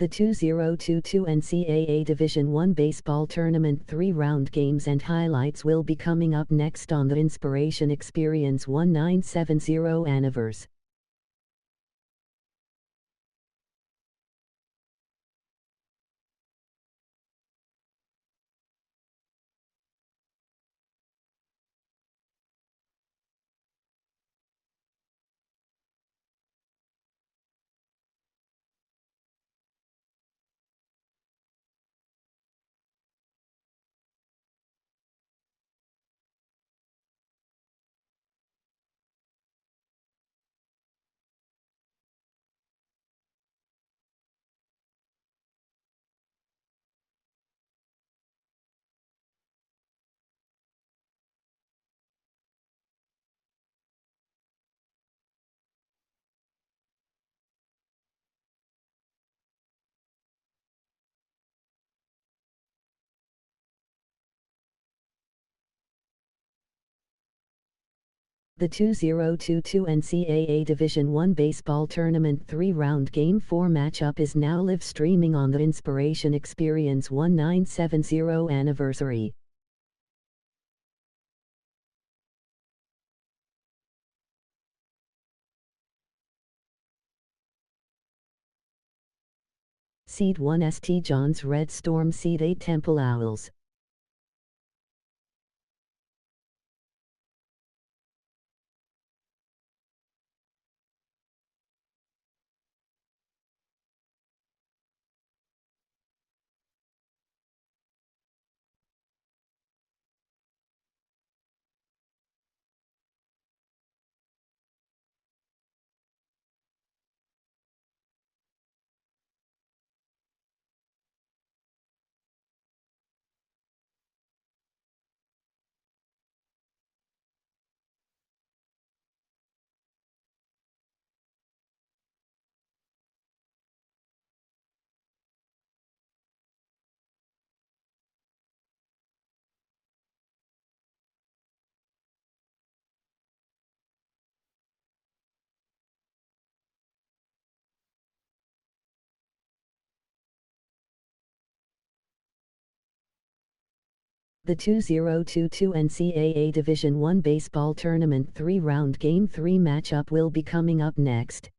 The 2022 NCAA Division I Baseball Tournament 3-round games and highlights will be coming up next on the Inspiration Experience 1970 Anniversary. The 2022 NCAA Division I Baseball Tournament 3-round Game 4 matchup is now live streaming on the Inspiration Experience 1970 Anniversary. Seed 1 St. Jonhs Red Storm, Seed 8 Temple Owls. The 2022 NCAA Division I Baseball Tournament 3-round Game 3 matchup will be coming up next.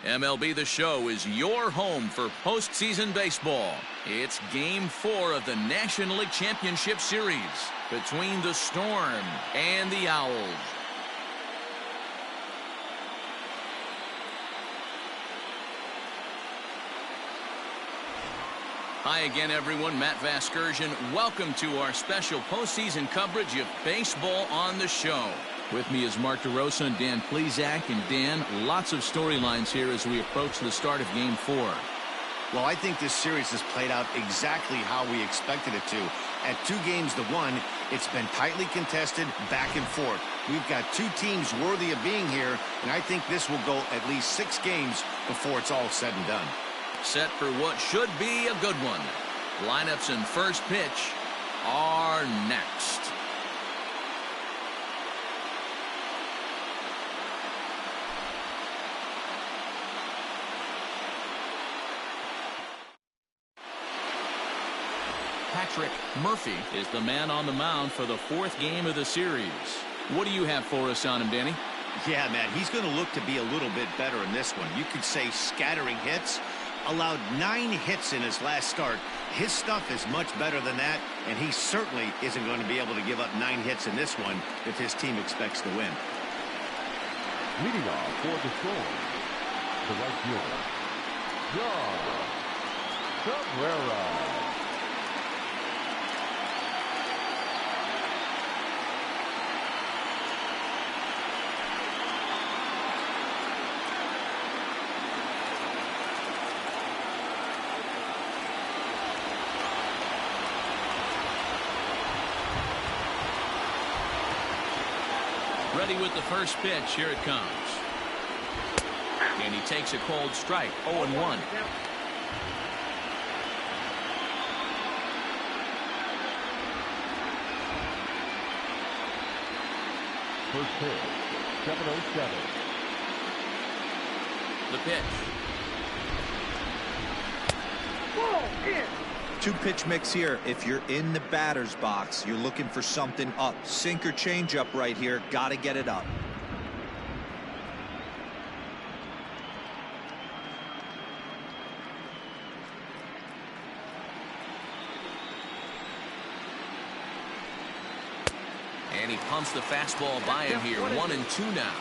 MLB The Show is your home for postseason baseball. It's Game 4 of the National League Championship Series between the Storm and the Owls. Hi again, everyone. Matt Vasgersian. Welcome to our special postseason coverage of Baseball on the Show. With me is Mark DeRosa and Dan Plesac. And Dan, lots of storylines here as we approach the start of Game 4. Well, I think this series has played out exactly how we expected it to. At 2-1, it's been tightly contested, back and forth. We've got two teams worthy of being here, and I think this will go at least 6 games before it's all said and done. Set for what should be a good one. Lineups and first pitch are next. Patrick Murphy is the man on the mound for the 4th game of the series. What do you have for us on him, Danny? Yeah, man, he's going to look to be a little bit better in this one. You could say scattering hits. Allowed 9 hits in his last start. His stuff is much better than that, and he certainly isn't going to be able to give up 9 hits in this one if his team expects to win. Leading off for the Storm, the right fielder, Jonhs Cabrera. Ready with the first pitch. Here it comes. And he takes a cold strike. 0-1. First pitch, 7:07. The pitch. Whoa, in. 2-pitch mix here. If you're in the batter's box, you're looking for something up. Sink or change up right here. Got to get it up. And he pumps the fastball by him here. 1-2 now.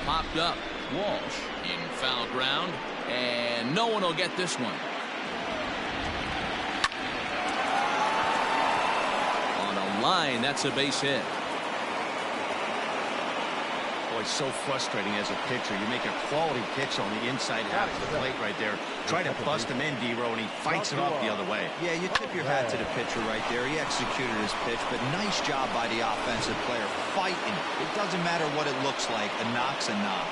Popped up. Walsh in foul ground, and no one will get this one. On a line, that's a base hit. Boy, it's so frustrating as a pitcher. You make a quality pitch on the inside half of the plate right there. Try to bust him in, D-Row, and he fights it off the other way. Yeah, you tip your hat to the pitcher right there. He executed his pitch, but nice job by the offensive player fighting. It doesn't matter what it looks like. A knock's a knock.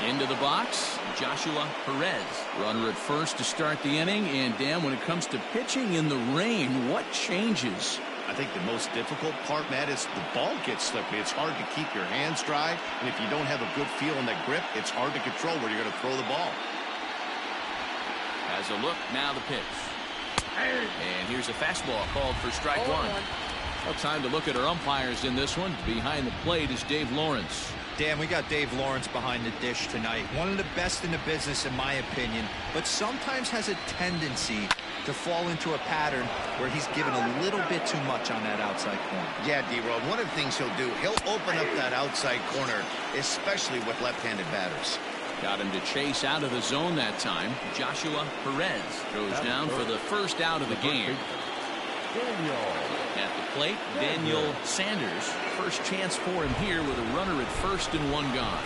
Into the box, Joshua Perez. Runner at first to start the inning. And, Dan, when it comes to pitching in the rain, what changes? I think the most difficult part, Matt, is the ball gets slippery. It's hard to keep your hands dry, and if you don't have a good feel in that grip, it's hard to control where you're going to throw the ball. Has a look, now the pitch. And here's a fastball called for strike 1. Well, time to look at our umpires in this one. Behind the plate is Dave Lawrence. Dan, we got Dave Lawrence behind the dish tonight. One of the best in the business, in my opinion, but sometimes has a tendency to fall into a pattern where he's given a little bit too much on that outside corner. Yeah, D-Rob, one of the things he'll do, he'll open up that outside corner, especially with left-handed batters. Got him to chase out of the zone that time. Joshua Perez throws down for the first out of the game. At the plate, Daniel Sanders. First chance for him here with a runner at first and 1 gone.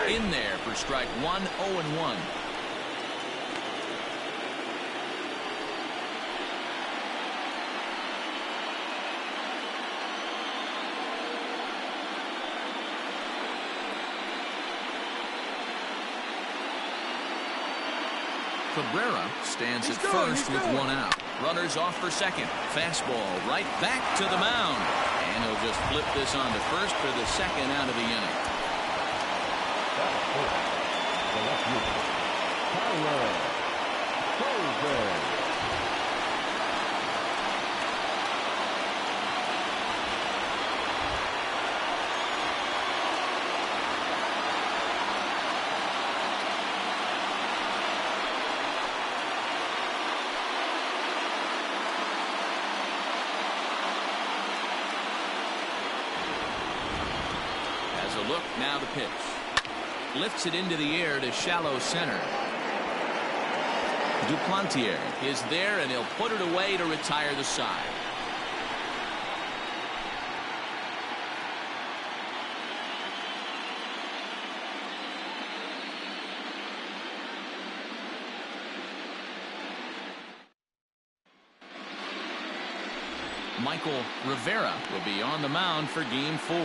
In there for strike 1, 0-1. Cabrera stands at first with 1 out. Runners off for second. Fastball right back to the mound. And he'll just flip this on to first for the second out of the inning. Look, now the pitch. Lifts it into the air to shallow center. Duplantier is there, and he'll put it away to retire the side. Michael Rivera will be on the mound for Game 4.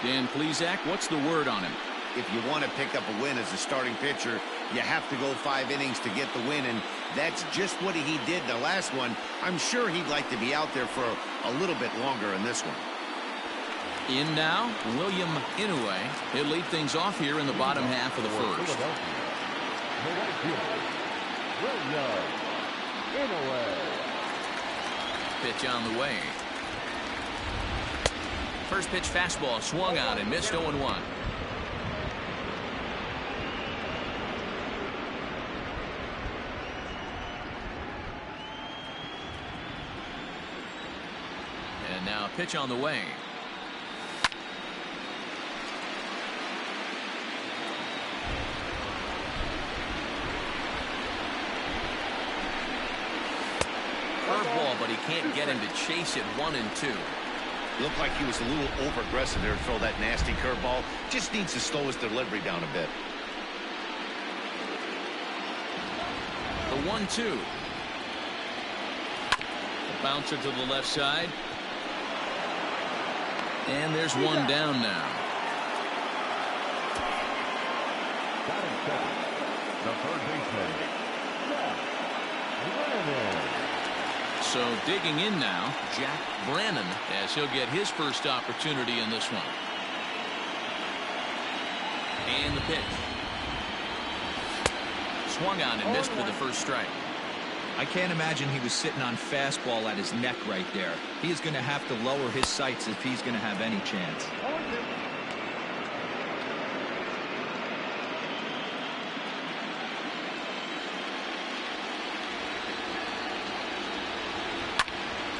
Dan Plesac, what's the word on him? If you want to pick up a win as a starting pitcher, you have to go 5 innings to get the win, and that's just what he did in the last one. I'm sure he'd like to be out there for a little bit longer in this one. In now, William Ncaa. He'll lead things off here in the bottom half of the first. Pitch on the way. First pitch fastball swung on and missed 0-1. And now a pitch on the way. Curveball, but he can't get him to chase it 1-2. Looked like he was a little over-aggressive there to throw that nasty curveball. Just needs to slow his delivery down a bit. The 1-2. The bouncer to the left side. And there's one down now. The third baseman. So digging in now, Jack Brannon, as he'll get his first opportunity in this one. And the pitch. Swung on and missed for the first strike. I can't imagine he was sitting on fastball at his neck right there. He is going to have to lower his sights if he's going to have any chance.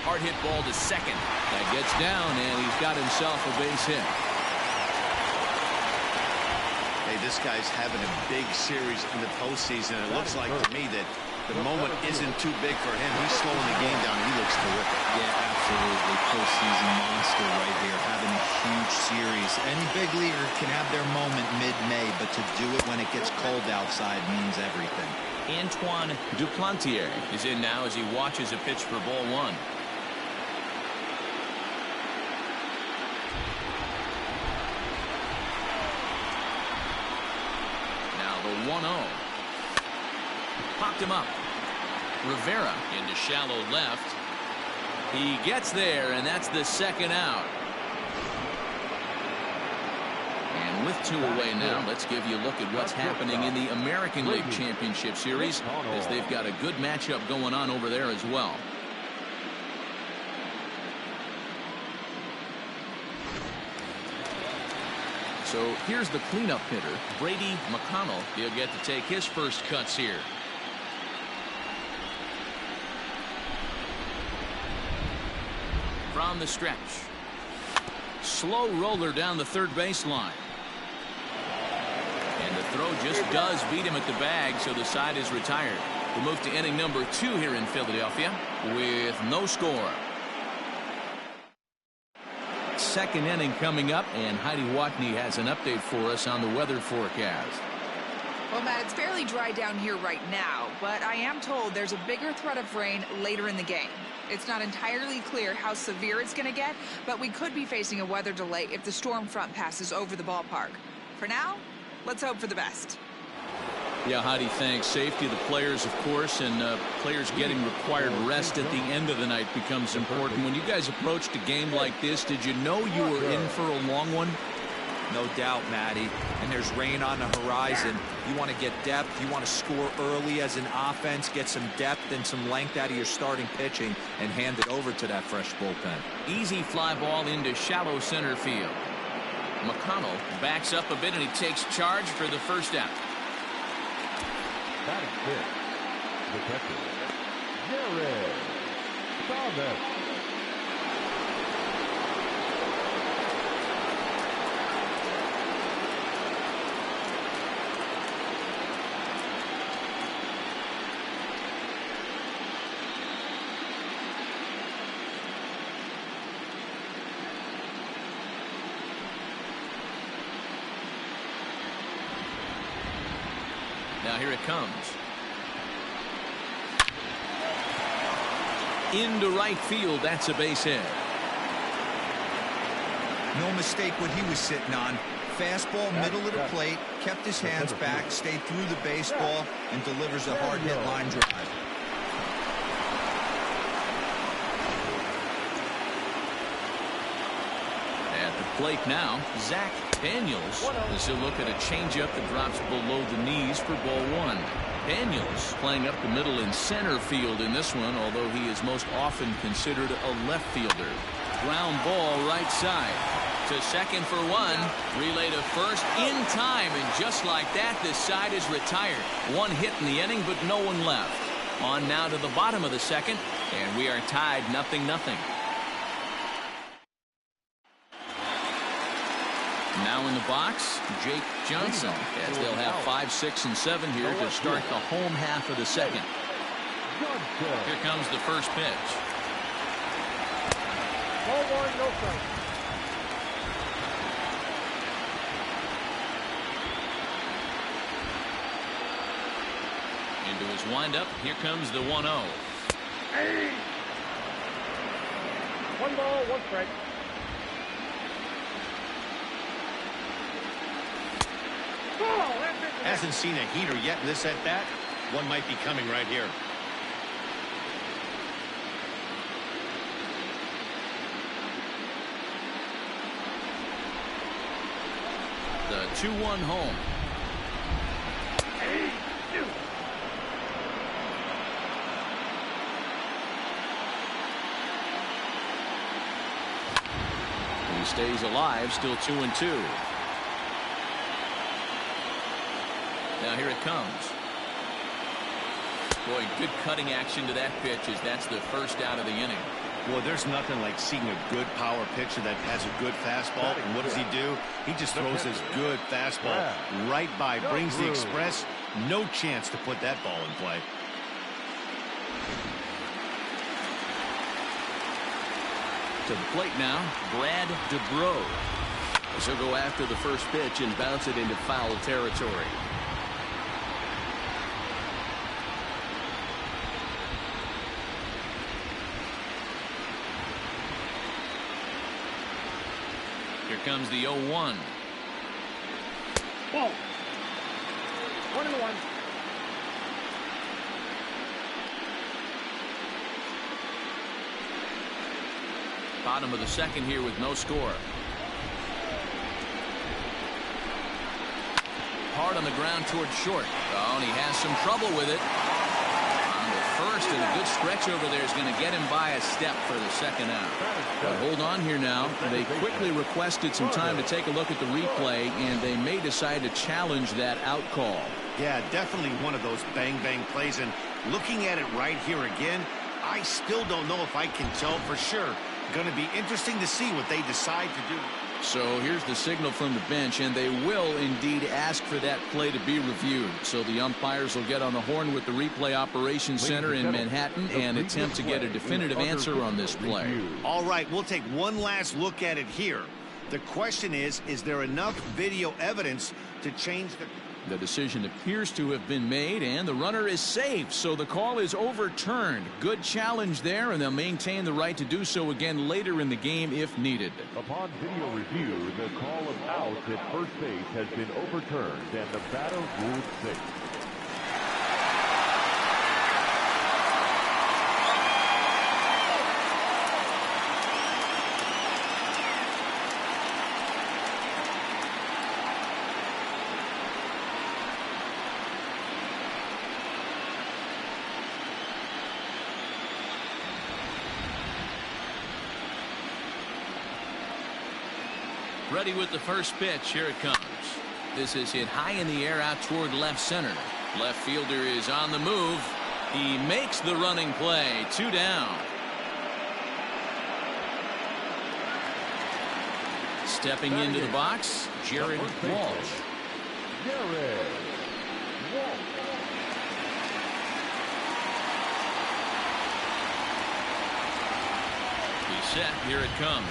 Hard hit ball to second. That gets down, and he's got himself a base hit. Hey, this guy's having a big series in the postseason. It looks like to me that the moment isn't too big for him. He's slowing the game down. He looks terrific. Yeah, absolutely. Postseason monster right here, having a huge series. Any big leaguer can have their moment mid-May, but to do it when it gets cold outside means everything. Antoine Duplantier is in now as he watches a pitch for ball 1. The 1-0. Popped him up. Rivera into shallow left. He gets there, and that's the second out. And with 2 away now, let's give you a look at what's happening in the American League Championship Series, as they've got a good matchup going on over there as well. So here's the cleanup hitter, Brady McConnell. He'll get to take his first cuts here. From the stretch. Slow roller down the third baseline. And the throw just does beat him at the bag, so the side is retired. We'll move to inning number 2 here in Philadelphia with no score. Second inning coming up, and Heidi Watney has an update for us on the weather forecast. Well, Matt, it's fairly dry down here right now, but I am told there's a bigger threat of rain later in the game. It's not entirely clear how severe it's going to get, but we could be facing a weather delay if the storm front passes over the ballpark. For now, let's hope for the best. Yeah, Heidi, thanks. Safety of the players, of course, and players getting required rest at the end of the night becomes important. When you guys approached a game like this, did you know you were in for a long one? No doubt, Matty. And there's rain on the horizon. You want to get depth. You want to score early as an offense, get some depth and some length out of your starting pitching, and hand it over to that fresh bullpen. Easy fly ball into shallow center field. McConnell backs up a bit, and he takes charge for the first out. Batting fifth, the catcher, Jared Jonhs. Now here it comes. Into right field. That's a base hit. No mistake what he was sitting on. Fastball, middle of the plate, kept his hands back, stayed through the baseball, and delivers a hard-hit line drive. At the plate now, Zach Daniels. As he'll look at a changeup that drops below the knees for ball one. Daniels playing up the middle in center field in this one, although he is most often considered a left fielder. Ground ball right side. To second for one. Relay to first in time, and just like that, this side is retired. One hit in the inning, but no one left. On now to the bottom of the second, and we are tied 0-0. Now in the box, Jake Johnson, as they'll have 5, 6, and 7 here to start the home half of the second. Here comes the first pitch. Ball one, no strike. Into his windup, here comes the 1-0. Hey! One ball, one strike. Hasn't seen a heater yet in this at-bat. One might be coming right here. The 2-1 home. He stays alive, still 2-2. Now here it comes. Boy, good cutting action to that pitch, as that's the first out of the inning. Well, there's nothing like seeing a good power pitcher that has a good fastball. And what does he do? He just throws his good fastball right by, brings the express. No chance to put that ball in play. To the plate now, Brad DeBro. As he'll go after the first pitch and bounce it into foul territory. Here comes the 0-1. Ball. 1-1. Bottom of the second here with no score. Hard on the ground towards short. Oh, and he has some trouble with it. On the first, and a good stretch over there is going to get him by a step for the second out. But hold on here now. They quickly requested some time to take a look at the replay, and they may decide to challenge that out call. Yeah, definitely one of those bang-bang plays. And looking at it right here again, I still don't know if I can tell for sure. Going to be interesting to see what they decide to do. So here's the signal from the bench, and they will indeed ask for that play to be reviewed. So the umpires will get on the horn with the replay operations center in Manhattan and attempt to get a definitive answer on this play. All right, we'll take one last look at it here. The question is there enough video evidence to change the... The decision appears to have been made, and the runner is safe, so the call is overturned. Good challenge there, and they'll maintain the right to do so again later in the game if needed. Upon video review, the call of out at first base has been overturned, and the batter ruled safe. Ready with the first pitch. Here it comes. This is hit high in the air out toward left center. Left fielder is on the move. He makes the running play. 2 down. Stepping into the box, Jared Walsh. Jared Walsh. He's set. Here it comes.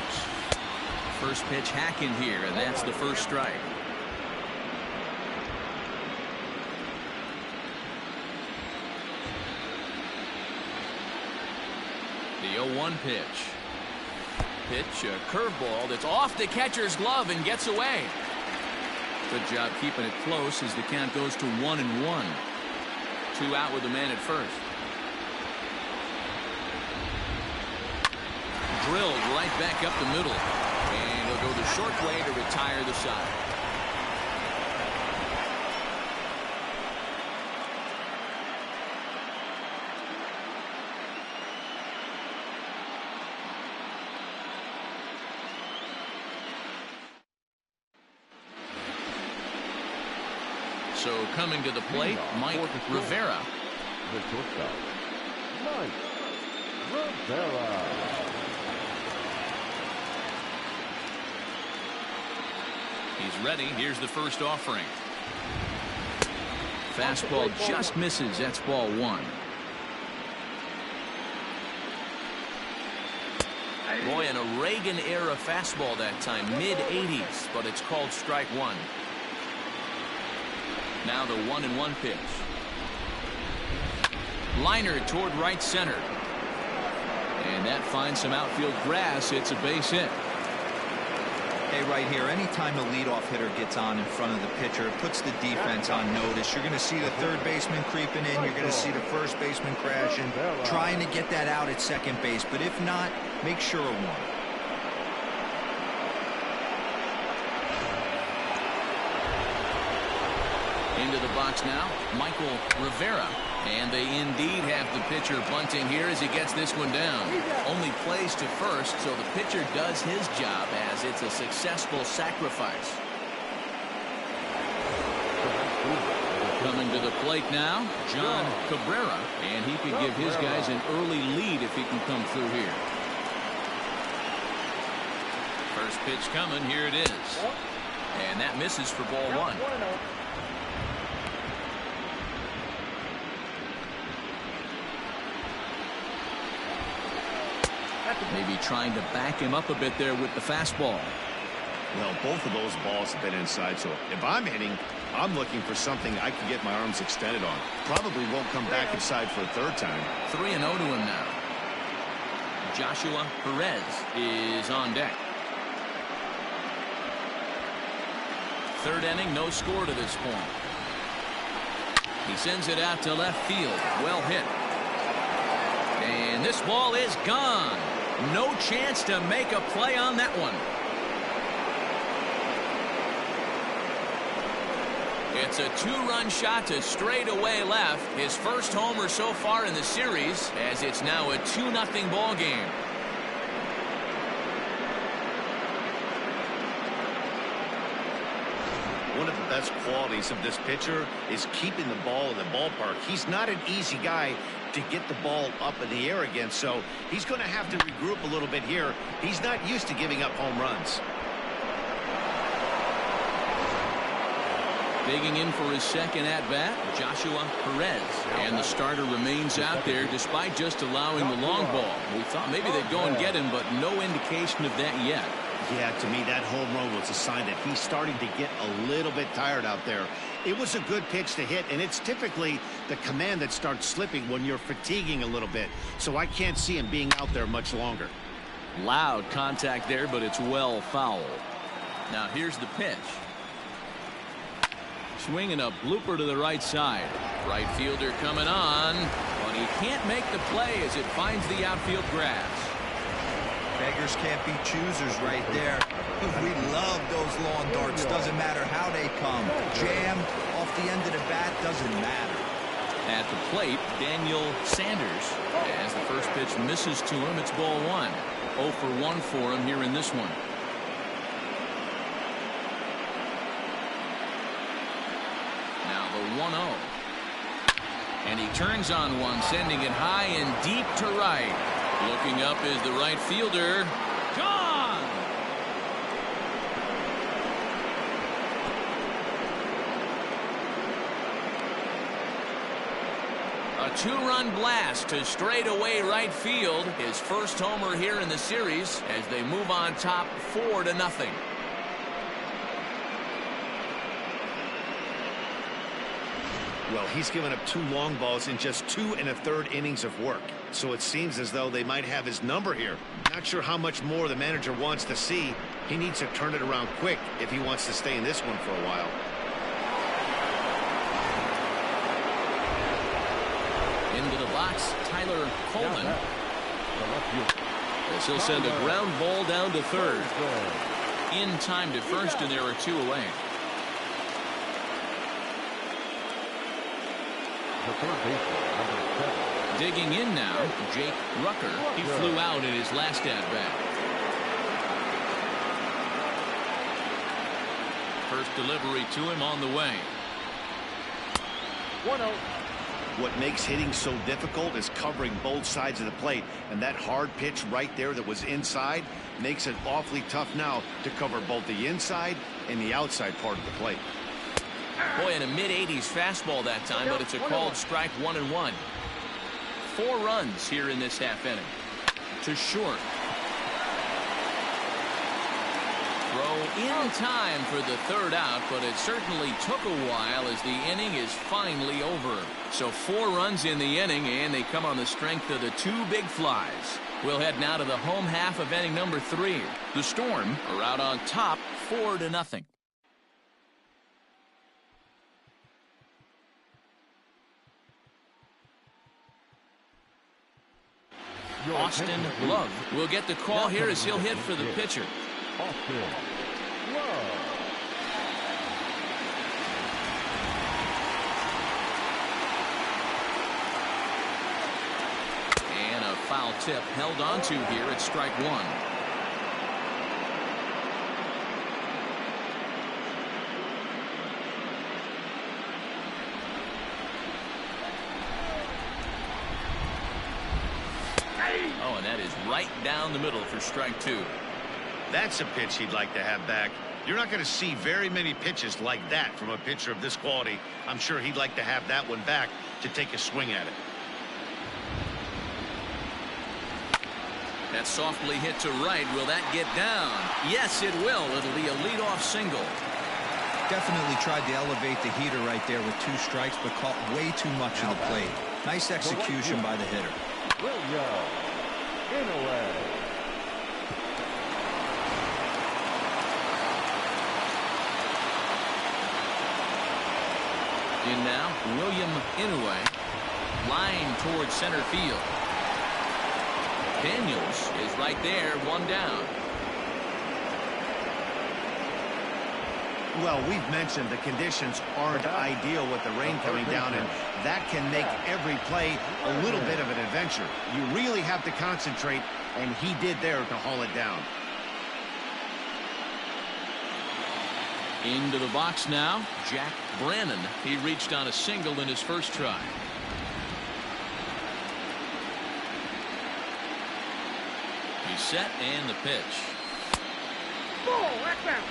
First pitch hack in here, and that's the first strike. The 0-1 pitch. Pitch, a curveball that's off the catcher's glove and gets away. Good job keeping it close as the count goes to 1-1. 2 out with the man at first. Drilled right back up the middle. And he'll go the short way to retire the side. So coming to the plate, Mike Rivera. The shortstop, Mike Rivera. He's ready. Here's the first offering. Fastball just misses. That's ball 1. Boy, in a Reagan-era fastball that time, mid-80s, but it's called strike 1. Now the 1-1 pitch. Liner toward right center. And that finds some outfield grass. It's a base hit. Hey, right here, anytime a leadoff hitter gets on in front of the pitcher, it puts the defense on notice. You're going to see the third baseman creeping in. You're going to see the first baseman crashing, trying to get that out at second base. But if not, make sure of one. Into the box now, Michael Rivera. And they indeed have the pitcher bunting here as he gets this one down. Only plays to first, so the pitcher does his job as it's a successful sacrifice. Coming to the plate now, John Cabrera. And he could give his guys an early lead if he can come through here. First pitch coming, here it is. And that misses for ball 1. Maybe trying to back him up a bit there with the fastball. Well, both of those balls have been inside, so if I'm hitting, I'm looking for something I can get my arms extended on. Probably won't come back inside for a third time. 3-0 to him now. Joshua Perez is on deck. Third inning, no score to this point. He sends it out to left field. Well hit. And this ball is gone. No chance to make a play on that one. It's a 2-run shot to straightaway left. His first homer so far in the series, as it's now a 2-0 ball game. One of the best qualities of this pitcher is keeping the ball in the ballpark. He's not an easy guy to get the ball up in the air again, so he's going to have to regroup a little bit here. He's not used to giving up home runs. Digging in for his second at-bat, Joshua Perez. And the starter remains out there despite just allowing the long ball. We thought maybe they'd go and get him, but no indication of that yet. Yeah, to me, that home run was a sign that he's starting to get a little bit tired out there. It was a good pitch to hit, and it's typically the command that starts slipping when you're fatiguing a little bit. So I can't see him being out there much longer. Loud contact there, but it's well foul. Now here's the pitch. Swinging a blooper to the right side. Right fielder coming on, but he can't make the play as it finds the outfield grass. Beggars can't be choosers right there. We love those lawn darts. Doesn't matter how they come. Jammed off the end of the bat, doesn't matter. At the plate, Daniel Sanders. As the first pitch misses to him, it's ball 1. 0 for 1 for him here in this one. Now the 1-0. And he turns on one, sending it high and deep to right. Looking up is the right fielder. Gone! A 2-run blast to straightaway right field. His first homer here in the series as they move on top 4-0. Well, he's given up 2 long balls in just 2 1/3 innings of work. So it seems as though they might have his number here. Not sure how much more the manager wants to see. He needs to turn it around quick if he wants to stay in this one for a while. Into the box, Tyler Coleman. As he'll send a ground ball down to third. In time to first, and there are 2 away. The third baseman, number 7. Digging in now, Jake Rucker. He flew out in his last at-bat. First delivery to him on the way. 1-0. What makes hitting so difficult is covering both sides of the plate, and that hard pitch right there that was inside makes it awfully tough now to cover both the inside and the outside part of the plate. Boy, in a mid-80s fastball that time, but it's a called strike 1-1. 4 runs here in this half inning. To short. Throw in time for the 3rd out, but it certainly took a while as the inning is finally over. So 4 runs in the inning, and they come on the strength of the 2 big flies. We'll head now to the home half of inning number 3. The Storm are out on top 4-0. Austin Love will get the call here as he'll hit for the pitcher. Austin Love. And a foul tip held onto here at strike 1. Oh, and that is right down the middle for strike 2. That's a pitch he'd like to have back. You're not going to see very many pitches like that from a pitcher of this quality. I'm sure he'd like to have that one back to take a swing at it. That softly hit to right. Will that get down? Yes, it will. It'll be a leadoff single. Definitely tried to elevate the heater right there with 2 strikes, but caught way too much of the plate. Nice execution by the hitter. In now, William Ncaa. Line towards center field. Daniels is right there, 1 down. Well, we've mentioned the conditions aren't ideal with the rain coming down, and that can make every play a little bit of an adventure. You really have to concentrate, and he did there to haul it down. Into the box now, Jack Brannon. He reached on a single in his first try. He's set, and the pitch. Ball, that's out.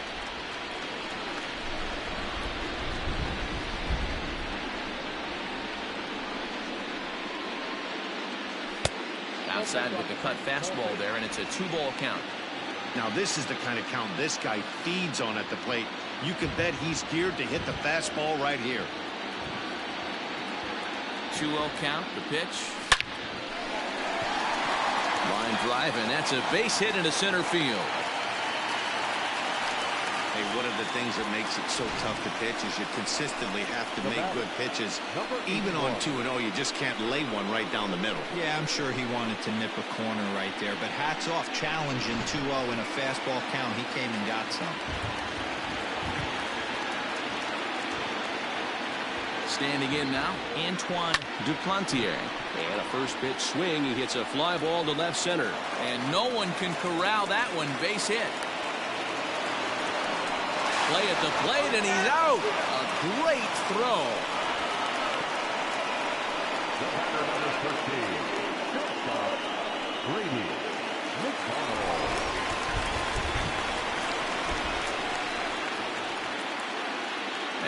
Outside with the cut fastball there, and it's a 2-ball count. Now, this is the kind of count this guy feeds on at the plate. You can bet he's geared to hit the fastball right here. 2-0 count, the pitch. Line drive, and that's a base hit into center field. Hey, one of the things that makes it so tough to pitch is you consistently have to make good pitches. Even on 2-0, you just can't lay one right down the middle. Yeah, I'm sure he wanted to nip a corner right there, but hats off, challenging 2-0 in a fastball count. He came and got some. Standing in now, Antoine Duplantier. And a first pitch swing. He hits a fly ball to left center. And no one can corral that one. Base hit. Play at the plate, and he's out. A great throw. The batter, number 13, shortstop, Brady McConnell.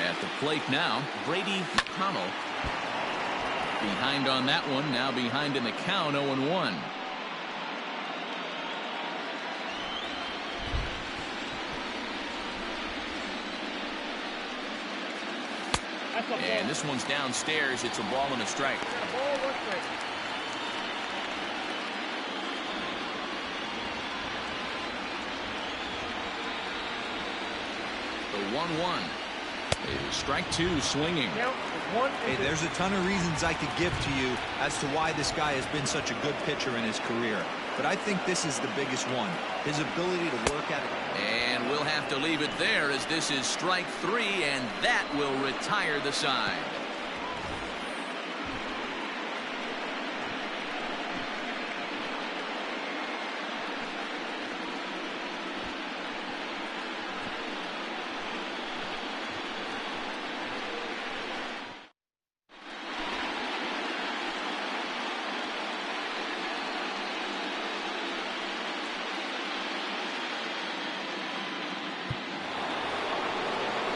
At the plate now, Brady McConnell. Behind on that one, now behind in the count, 0-1. And this one's downstairs. It's a ball and a strike. Ball, 1 strike. The 1-1. Strike 2 swinging. Hey, there's a ton of reasons I could give to you as to why this guy has been such a good pitcher in his career. But I think this is the biggest one. His ability to work at it. And we'll have to leave it there as this is strike 3, and that will retire the side.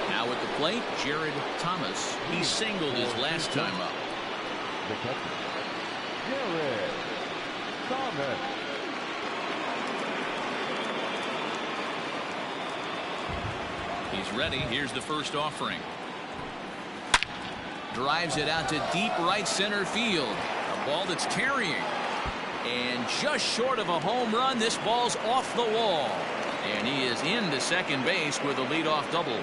Now at the plate, Jared Thomas. He singled his last time up. The catcher, Jared Thomas. He's ready. Here's the first offering. Drives it out to deep right center field. A ball that's carrying. And just short of a home run, this ball's off the wall. And he is into second base with a leadoff double.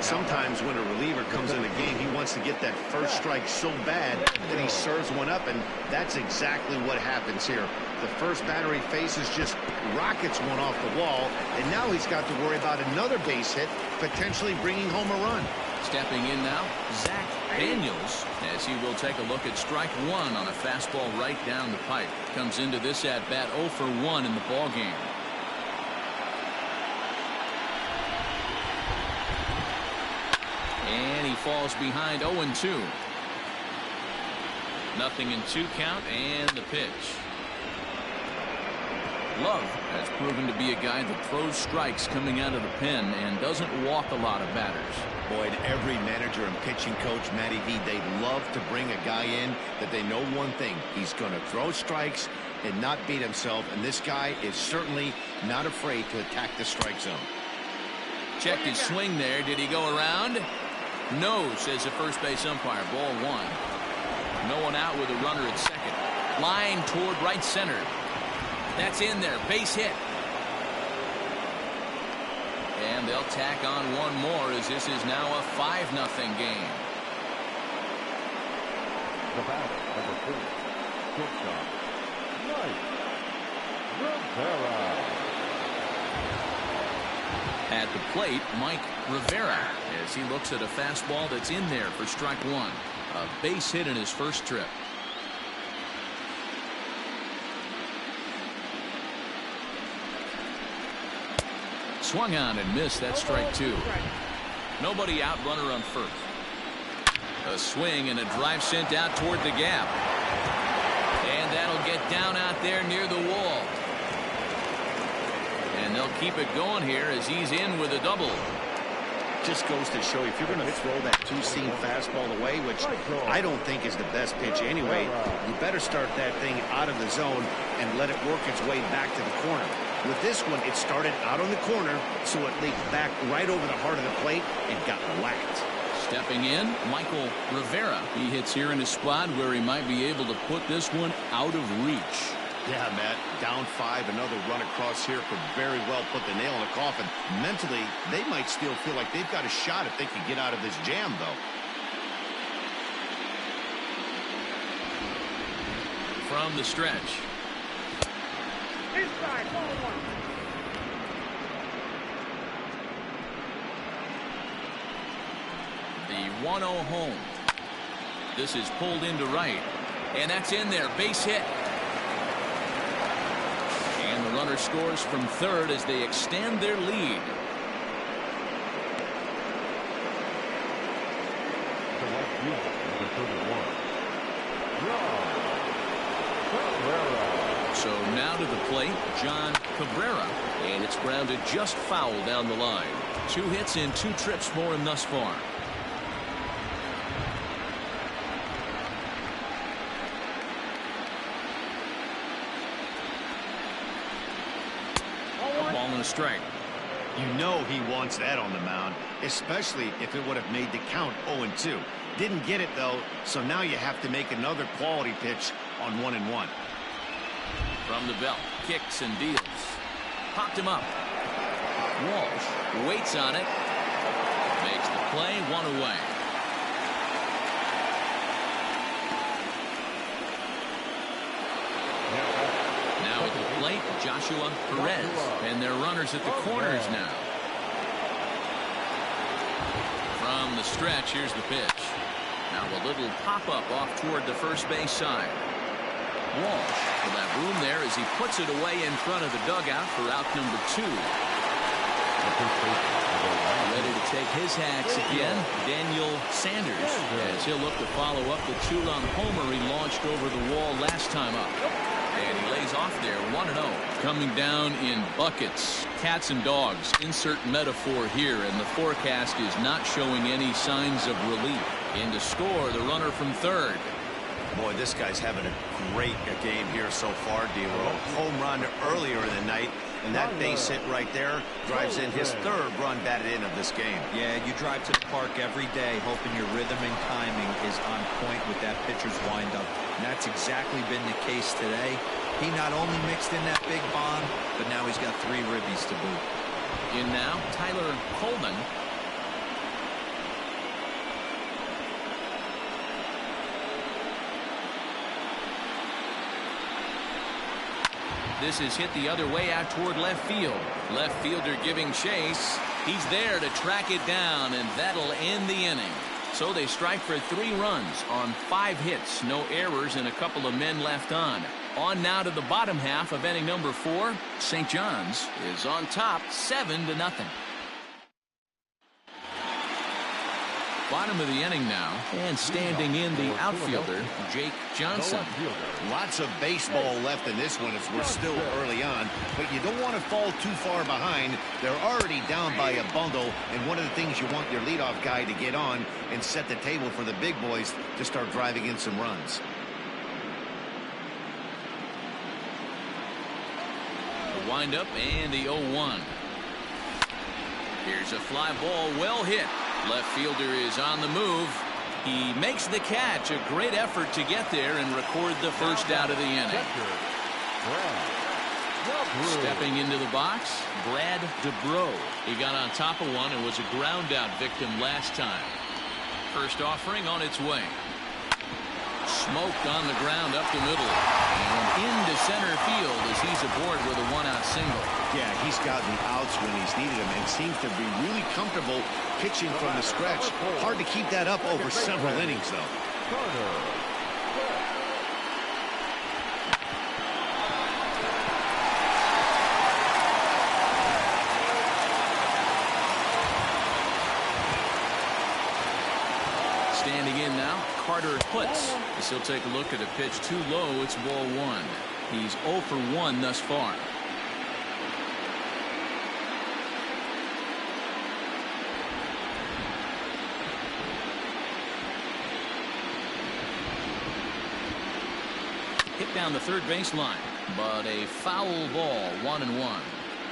Sometimes when a reliever comes in a game, he wants to get that first strike so bad that he serves one up, and that's exactly what happens here. The first batter he faces just rockets one off the wall, and now he's got to worry about another base hit, potentially bringing home a run. Stepping in now, Zach Daniels, as he will take a look at strike 1 on a fastball right down the pipe. Comes into this at bat 0 for 1 in the ball game. And he falls behind 0-2. Nothing in 2 count, and the pitch. Love has proven to be a guy that throws strikes coming out of the pen and doesn't walk a lot of batters. Boyd, every manager and pitching coach, Matty V, they love to bring a guy in that they know one thing. He's going to throw strikes and not beat himself, and this guy is certainly not afraid to attack the strike zone. Checked his swing there. Did he go around? No, says the first base umpire. Ball 1. No one out with a runner at second. Line toward right center. That's in there. Base hit. And they'll tack on one more as this is now a 5-0 game. The batter, number 4, shortstop, Rivera. At the plate, Mike Rivera, as he looks at a fastball that's in there for strike 1. A base hit in his first trip. Swung on and missed. That's strike 2. Nobody out, runner on first. A swing and a drive sent out toward the gap. And that'll get down out there near the wall. And they'll keep it going here as he's in with a double. Just goes to show you, if you're going to throw that two-seam fastball away, which I don't think is the best pitch anyway, you better start that thing out of the zone and let it work its way back to the corner. With this one, it started out on the corner, so it leaked back right over the heart of the plate and got whacked. Stepping in, Michael Rivera. He hits here in a spot where he might be able to put this one out of reach. Yeah, Matt, down 5, another run across here could very well put the nail in the coffin. Mentally, they might still feel like they've got a shot if they can get out of this jam, though. From the stretch. Inside, ball 1. The 1-0 home. This is pulled into right. And that's in there. Base hit. And the runner scores from third as they extend their lead. The left field, number 31, So now to the plate, John Cabrera. And it's grounded just foul down the line. 2 hits in 2 trips for him thus far. A ball and a strike. You know he wants that on the mound, especially if it would have made the count 0-2. Didn't get it, though, so now you have to make another quality pitch on 1-1. From the belt, kicks and deals. Popped him up. Walsh waits on it. Makes the play, one away. Now at the plate, Joshua Perez. And they're runners at the corners now. From the stretch, here's the pitch. Now a little pop-up off toward the first base side. Walsh will have room there as he puts it away in front of the dugout for out number 2. Ready to take his hacks again, Daniel Sanders, as he'll look to follow up the 2-run homer he launched over the wall last time up. And he lays off there, 1-0. Coming down in buckets, cats and dogs. Insert metaphor here, and the forecast is not showing any signs of relief. In to score, the runner from third. Boy, this guy's having a great game here so far, D-Row. Home run earlier in the night, and that base hit right there drives in his third run batted in of this game. Yeah, you drive to the park every day hoping your rhythm and timing is on point with that pitcher's windup. And that's exactly been the case today. He not only mixed in that big bomb, but now he's got 3 ribbies to boot. In now, Tyler Coleman. This is hit the other way out toward left field. Left fielder giving chase. He's there to track it down, and that'll end the inning. So they strike for 3 runs on 5 hits, no errors, and a couple of men left on. On now to the bottom half of inning number 4. St. John's is on top 7-0. Bottom of the inning now, and standing in the outfielder, Jake Johnson. Lots of baseball left in this one as we're still early on, but you don't want to fall too far behind. They're already down by a bundle, and one of the things you want your leadoff guy to get on and set the table for the big boys to start driving in some runs. The windup and the 0-1. Here's a fly ball, well hit. Left fielder is on the move. He makes the catch. A great effort to get there and record the first out of the inning. Stepping into the box, Brad DeBro. He got on top of one and was a ground out victim last time. First offering on its way. Smoked on the ground up the middle and into center field as he's aboard with a 1-out single. Yeah, he's gotten outs when he's needed them and seems to be really comfortable pitching from the stretch. Hard to keep that up over several innings, though. Standing in now, Carter Putz. As he'll take a look at a pitch too low, it's ball 1. He's 0 for 1 thus far. Hit down the third baseline, but a foul ball, 1-1.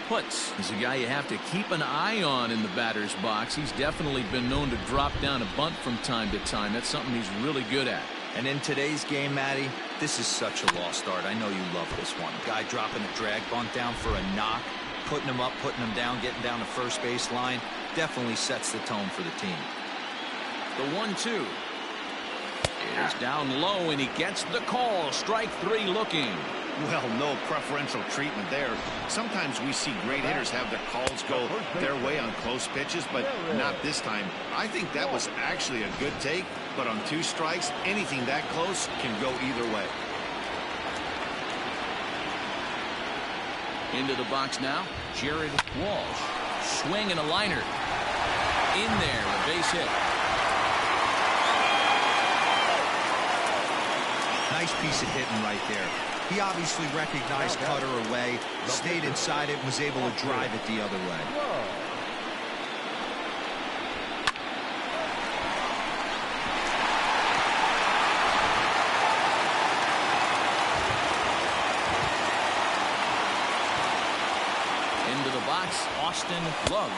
Putz is a guy you have to keep an eye on in the batter's box. He's definitely been known to drop down a bunt from time to time. That's something he's really good at. And in today's game, Matty, this is such a lost art. I know you love this one. Guy dropping a drag bunt down for a knock, putting him up, putting him down, getting down the first base line. Definitely sets the tone for the team. The 1-2 is down low, and he gets the call. Strike 3 looking. Well, no preferential treatment there. Sometimes we see great hitters have their calls go their way on close pitches, but not this time. I think that was actually a good take, but on 2 strikes, anything that close can go either way. Into the box now, Jared Walsh. Swing and a liner. In there, a base hit. Nice piece of hitting right there. He obviously recognized cutter away, stayed inside it, and was able to drive it the other way. Into the box, Austin Love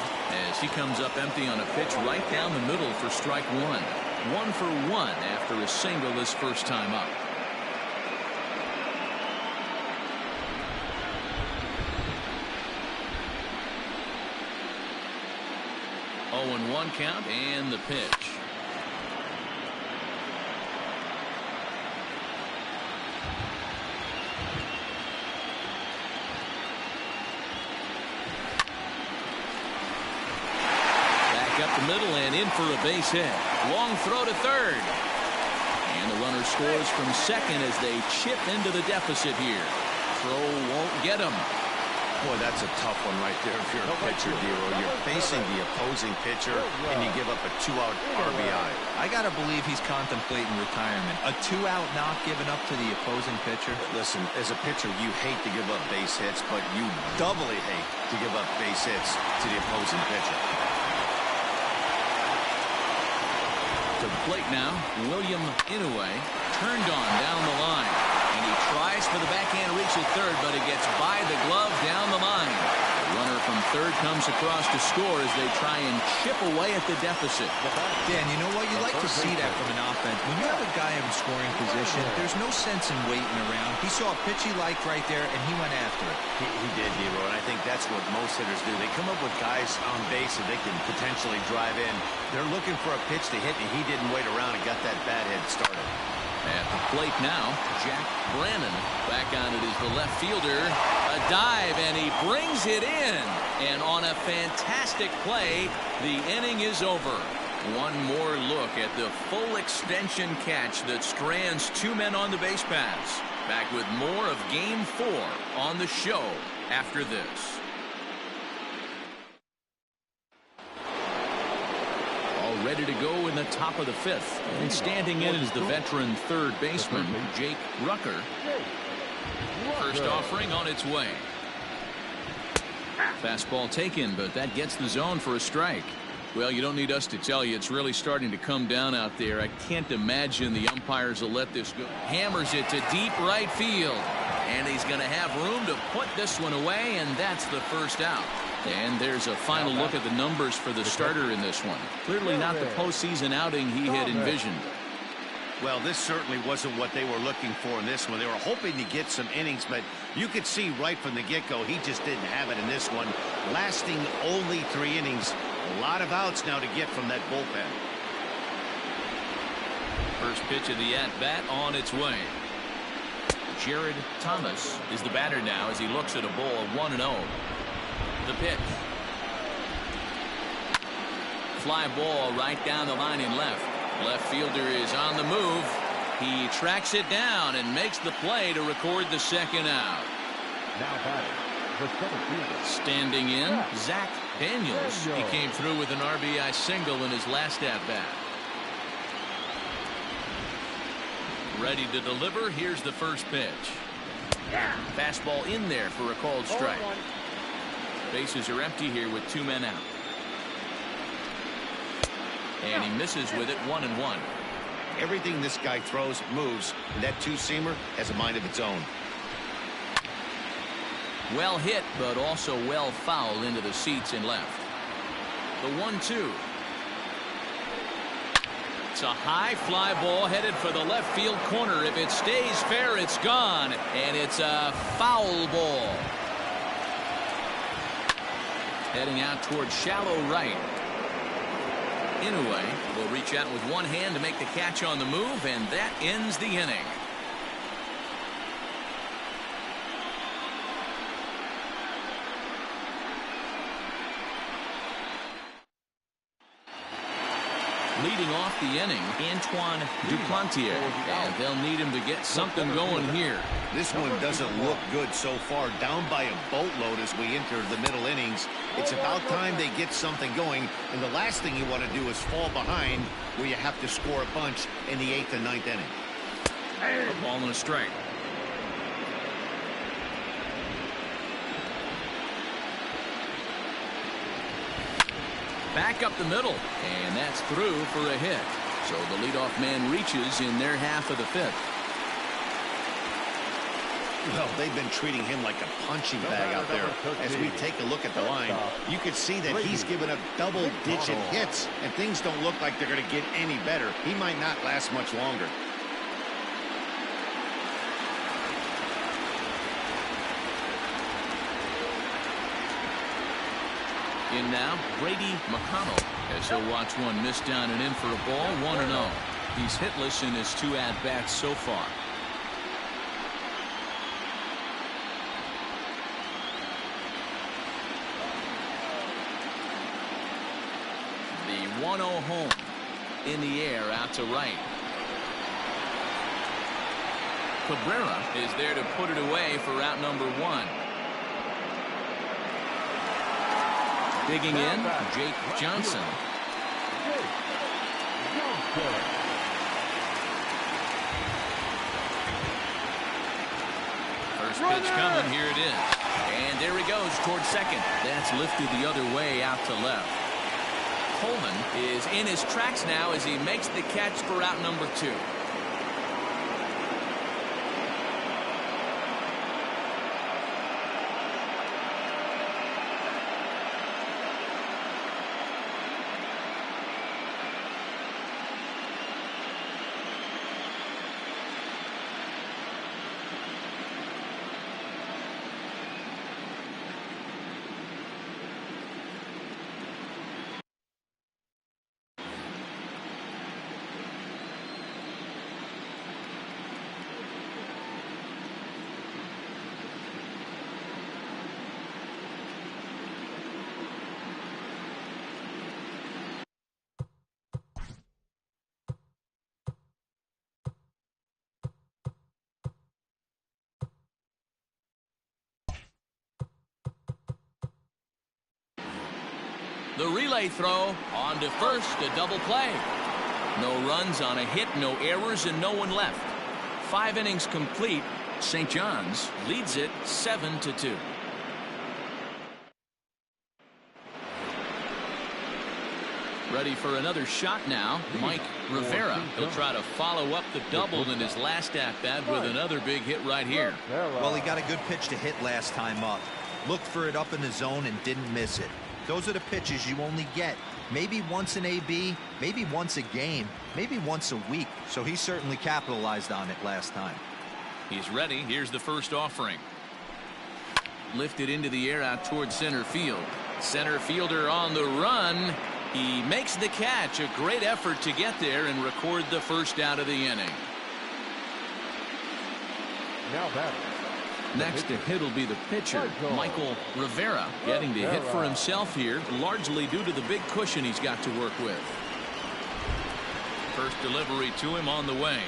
as he comes up empty on a pitch right down the middle for strike one. 1 for 1 after a single his first time up. Oh, and 1 count and the pitch. Up the middle and in for a base hit. Long throw to third. And the runner scores from second as they chip into the deficit here. Throw won't get him. Boy, that's a tough one right there if you're a pitcher, Dero. You're facing the opposing pitcher and you give up a 2-out RBI. I got to believe he's contemplating retirement. A 2-out knock given up to the opposing pitcher. Listen, as a pitcher, you hate to give up base hits, but you doubly hate to give up base hits to the opposing pitcher. To the plate now, William Ncaa turned on down the line. And he tries for the backhand reach at third, but it gets by the glove down the line. The runner from third comes across to score as they try and chip away at the deficit. Dan, you know what? You like to see that from an offense. When you have a guy in scoring position, there's no sense in waiting around. He saw a pitch he liked right there, and he went after it. He did, Dero, and I think that's what most hitters do. They come up with guys on base that they can potentially drive in. They're looking for a pitch to hit, and he didn't wait around and got that bat head started. At the plate now, Jack Brannon back on it is the left fielder. A dive, and he brings it in. And on a fantastic play, the inning is over. One more look at the full extension catch that strands 2 men on the base paths. Back with more of Game 4 on the show after this. Ready to go in the top of the 5th. And standing in is the veteran third baseman, Jake Rucker. First offering on its way. Fastball taken, but that gets the zone for a strike. Well, you don't need us to tell you it's really starting to come down out there. I can't imagine the umpires will let this go. Hammers it to deep right field. And he's going to have room to put this one away, and that's the first out. And there's a final look at the numbers for the starter in this one. Clearly not the postseason outing he had envisioned. Well, this certainly wasn't what they were looking for in this one. They were hoping to get some innings, but you could see right from the get-go he just didn't have it in this one. Lasting only 3 innings. A lot of outs now to get from that bullpen. First pitch of the at-bat on its way. Jared Thomas is the batter now as he looks at a ball 1-0. The pitch. Fly ball right down the line in left. Left fielder is on the move. He tracks it down and makes the play to record the second out. Now batting, the center fielder. Standing in, Zach Daniels. He came through with an RBI single in his last at-bat. Ready to deliver. Here's the first pitch. Fastball in there for a called strike. Bases are empty here with 2 men out. And he misses with it 1-1. Everything this guy throws moves, and that 2-seamer has a mind of its own. Well hit, but also well fouled into the seats in left. The 1-2. It's a high fly ball headed for the left field corner. If it stays fair, it's gone. And it's a foul ball. Heading out towards shallow right. Ncaa will reach out with one hand to make the catch on the move, and that ends the inning. Leading off the inning, Antoine Duplantier. And they'll need him to get something going here. This one doesn't look good so far. Down by a boatload as we enter the middle innings. It's about time they get something going. And the last thing you want to do is fall behind where you have to score a bunch in the 8th and 9th inning. A ball and a strike. Back up the middle, and that's through for a hit. So the leadoff man reaches in their half of the 5th. Well, they've been treating him like a punching bag out there. As we take a look at the line, you can see that he's given up double-digit hits, and things don't look like they're going to get any better. He might not last much longer. In now, Brady McConnell, as he'll watch one miss down and in for a ball, 1-0. He's hitless in his 2 at-bats so far. The 1-0 home in the air out to right. Cabrera is there to put it away for out number 1. Digging in, Jake Johnson. First pitch coming, here it is. And there he goes towards second. That's lifted the other way out to left. Coleman is in his tracks now as he makes the catch for out number 2. The relay throw on to first, a double play. No runs on a hit, no errors, and no one left. 5 innings complete. St. John's leads it 7-2. Ready for another shot now, Mike Rivera. He'll try to follow up the double in his last at-bat with another big hit right here. Well, he got a good pitch to hit last time up. Looked for it up in the zone and didn't miss it. Those are the pitches you only get maybe once in AB, maybe once a game, maybe once a week. So he certainly capitalized on it last time. He's ready. Here's the first offering. Lifted into the air out towards center field. Center fielder on the run. He makes the catch. A great effort to get there and record the first out of the inning. Now batting. Next to hit will be the pitcher, Michael Rivera, getting to hit for himself here, largely due to the big cushion he's got to work with. First delivery to him on the way.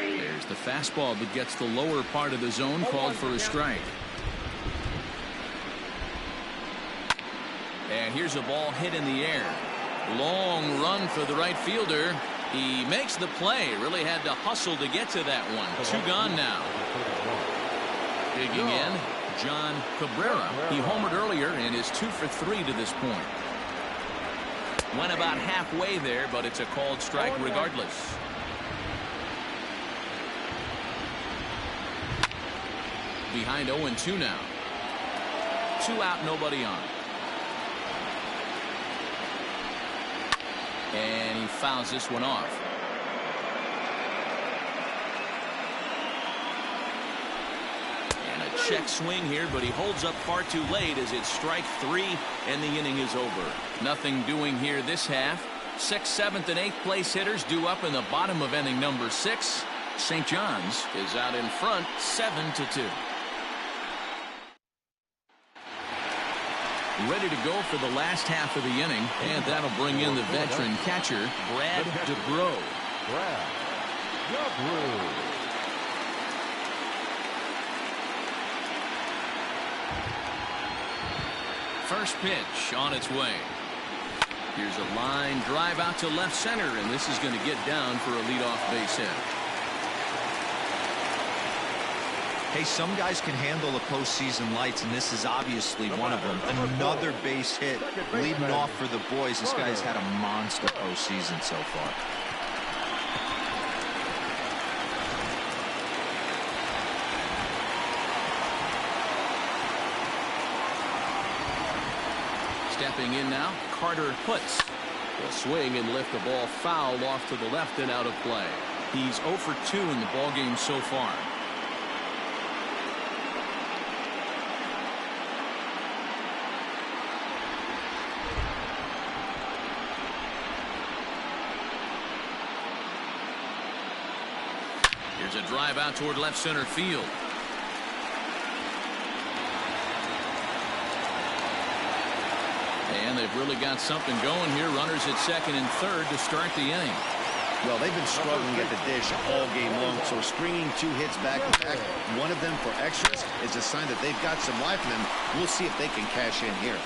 There's the fastball that gets the lower part of the zone, called for a strike. And here's a ball hit in the air. Long run for the right fielder. He makes the play. Really had to hustle to get to that one. 2 gone now. Digging in, John Cabrera. He homered earlier and is 2 for 3 to this point. Went about halfway there, but it's a called strike regardless. Behind 0-2 now. 2 out, nobody on. And he fouls this one off. And a check swing here, but he holds up far too late as it's strike 3 and the inning is over. Nothing doing here this half. 6th, 7th, and 8th place hitters due up in the bottom of inning number 6. St. John's is out in front 7-2. Ready to go for the last half of the inning, and that'll bring in the veteran catcher, Brad DeBro. First pitch on its way. Here's a line drive out to left center, and this is going to get down for a leadoff base hit. Hey, some guys can handle the postseason lights, and this is obviously one of them. Another base hit leading off for the boys. This guy's had a monster postseason so far. Stepping in now, Carter Putz. Will swing and lift the ball foul off to the left and out of play. He's 0 for 2 in the ballgame so far. Here's a drive out toward left center field. And they've really got something going here. Runners at second and third to start the inning. Well, they've been struggling at the dish all game long, so stringing 2 hits back to back, one of them for extras, is a sign that they've got some life in them. We'll see if they can cash in here.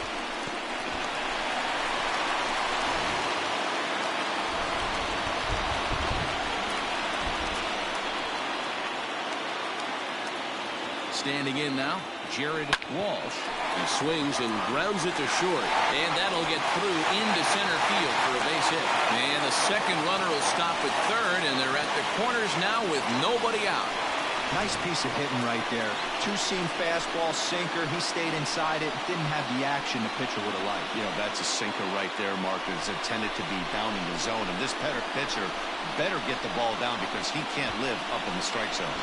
Standing in now, Jared Walsh. He swings and grounds it to short, and that'll get through into center field for a base hit. And the second runner will stop at third, and they're at the corners now with nobody out. Nice piece of hitting right there. Two-seam fastball, sinker. He stayed inside it. Didn't have the action the pitcher would have liked. You know, that's a sinker right there, Mark. It's intended to be down in the zone. And this pitcher better get the ball down because he can't live up in the strike zone.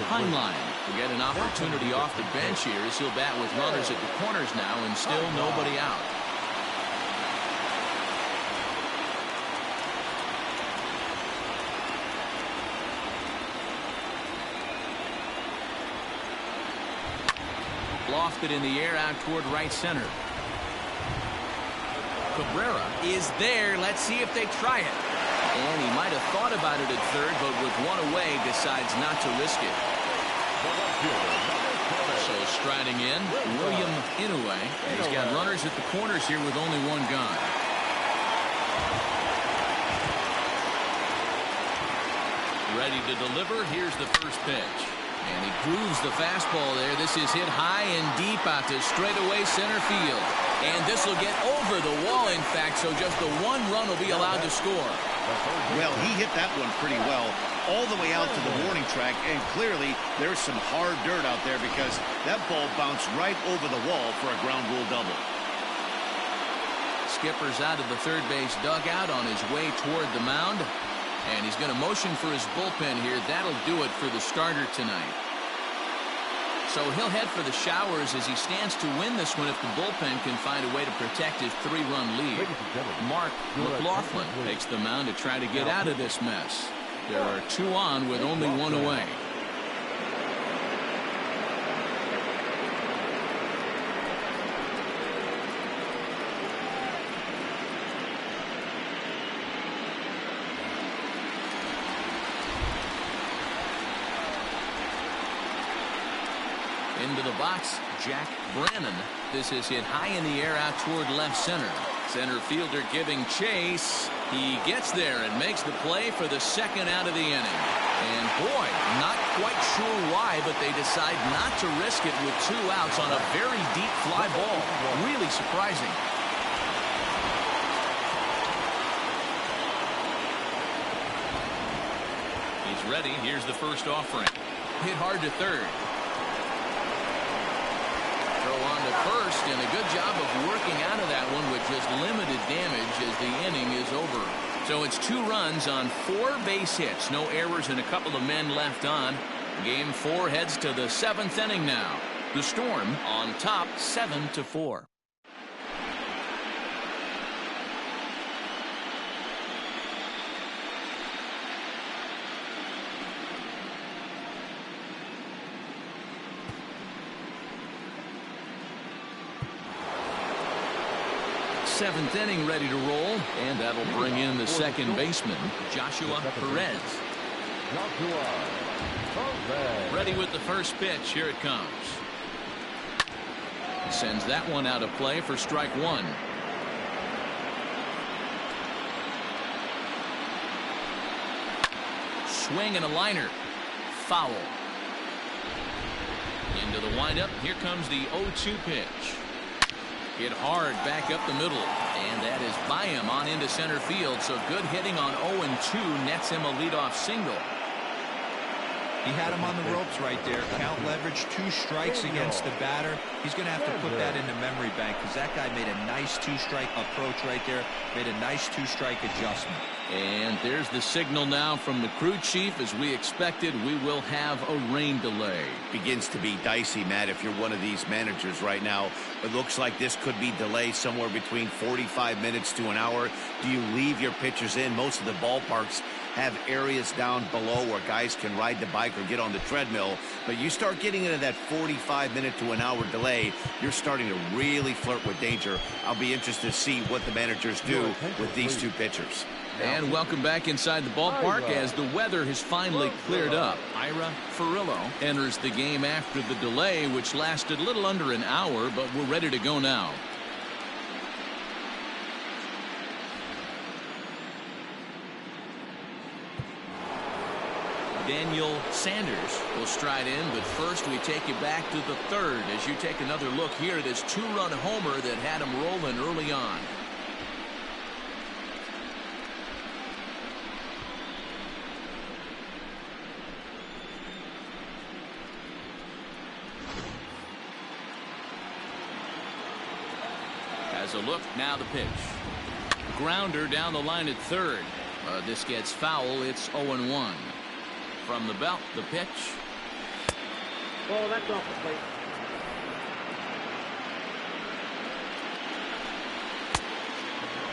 Heinlein will get an opportunity off the bench here as he'll bat with runners at the corners now and still nobody out. Lofted in the air out toward right center. Cabrera is there. Let's see if they try it. And he might have thought about it at third, but with one away, decides not to risk it. So striding in, William Ncaa. He's got runners at the corners here with only one gone. Ready to deliver. Here's the first pitch. And he grooves the fastball there. This is hit high and deep out to straightaway center field. And this will get over the wall, in fact, so just the one run will be allowed to score. Well, he hit that one pretty well all the way out to the warning track, and clearly there's some hard dirt out there because that ball bounced right over the wall for a ground rule double. Skipper's out of the third base dugout on his way toward the mound, and he's going to motion for his bullpen here. That'll do it for the starter tonight. So he'll head for the showers as he stands to win this one if the bullpen can find a way to protect his 3-run lead. Mark McLaughlin takes the mound to try to get out of this mess. There are 2 on with only 1 away. Into the box, Jack Brannon. This is hit high in the air out toward left center. Center fielder giving chase. He gets there and makes the play for the second out of the inning. And boy, not quite sure why, but they decide not to risk it with 2 outs on a very deep fly ball. Really surprising. He's ready. Here's the first offering. Hit hard to third. Throw on to first, and a good job of working out of that one with just limited damage as the inning is over. So it's 2 runs on 4 base hits. No errors and a couple of men left on. Game 4 heads to the 7th inning now. The Storm on top 7-4. Seventh inning ready to roll, and that'll bring in the second baseman, Joshua Perez. Ready with the first pitch. Here it comes. Sends that one out of play for strike 1. Swing and a liner. Foul. Into the windup. Here comes the 0-2 pitch. Hit hard back up the middle, and that is by him on into center field. So good hitting on 0-2 nets him a leadoff single. He had him on the ropes right there. Count leverage, 2 strikes against the batter. He's going to have to put that in the memory bank because that guy made a nice 2-strike approach right there. Made a nice 2-strike adjustment. And there's the signal now from the crew chief. As we expected, we will have a rain delay. Begins to be dicey, Matt, if you're one of these managers right now. It looks like this could be delayed somewhere between 45 minutes to an hour. Do you leave your pitchers in? Most of the ballparks have areas down below where guys can ride the bike or get on the treadmill. But you start getting into that 45-minute to an hour delay, you're starting to really flirt with danger. I'll be interested to see what the managers do with these 2 pitchers. And welcome back inside the ballpark as the weather has finally cleared up. Ira Ferrillo enters the game after the delay, which lasted a little under an hour, but we're ready to go now. Daniel Sanders will stride in, but first we take you back to the 3rd as you take another look here at his 2-run homer that had him rolling early on. Has a look, now the pitch. Grounder down the line at 3rd. This gets foul, it's 0-1. From the belt, the pitch. Ball, that's off the plate.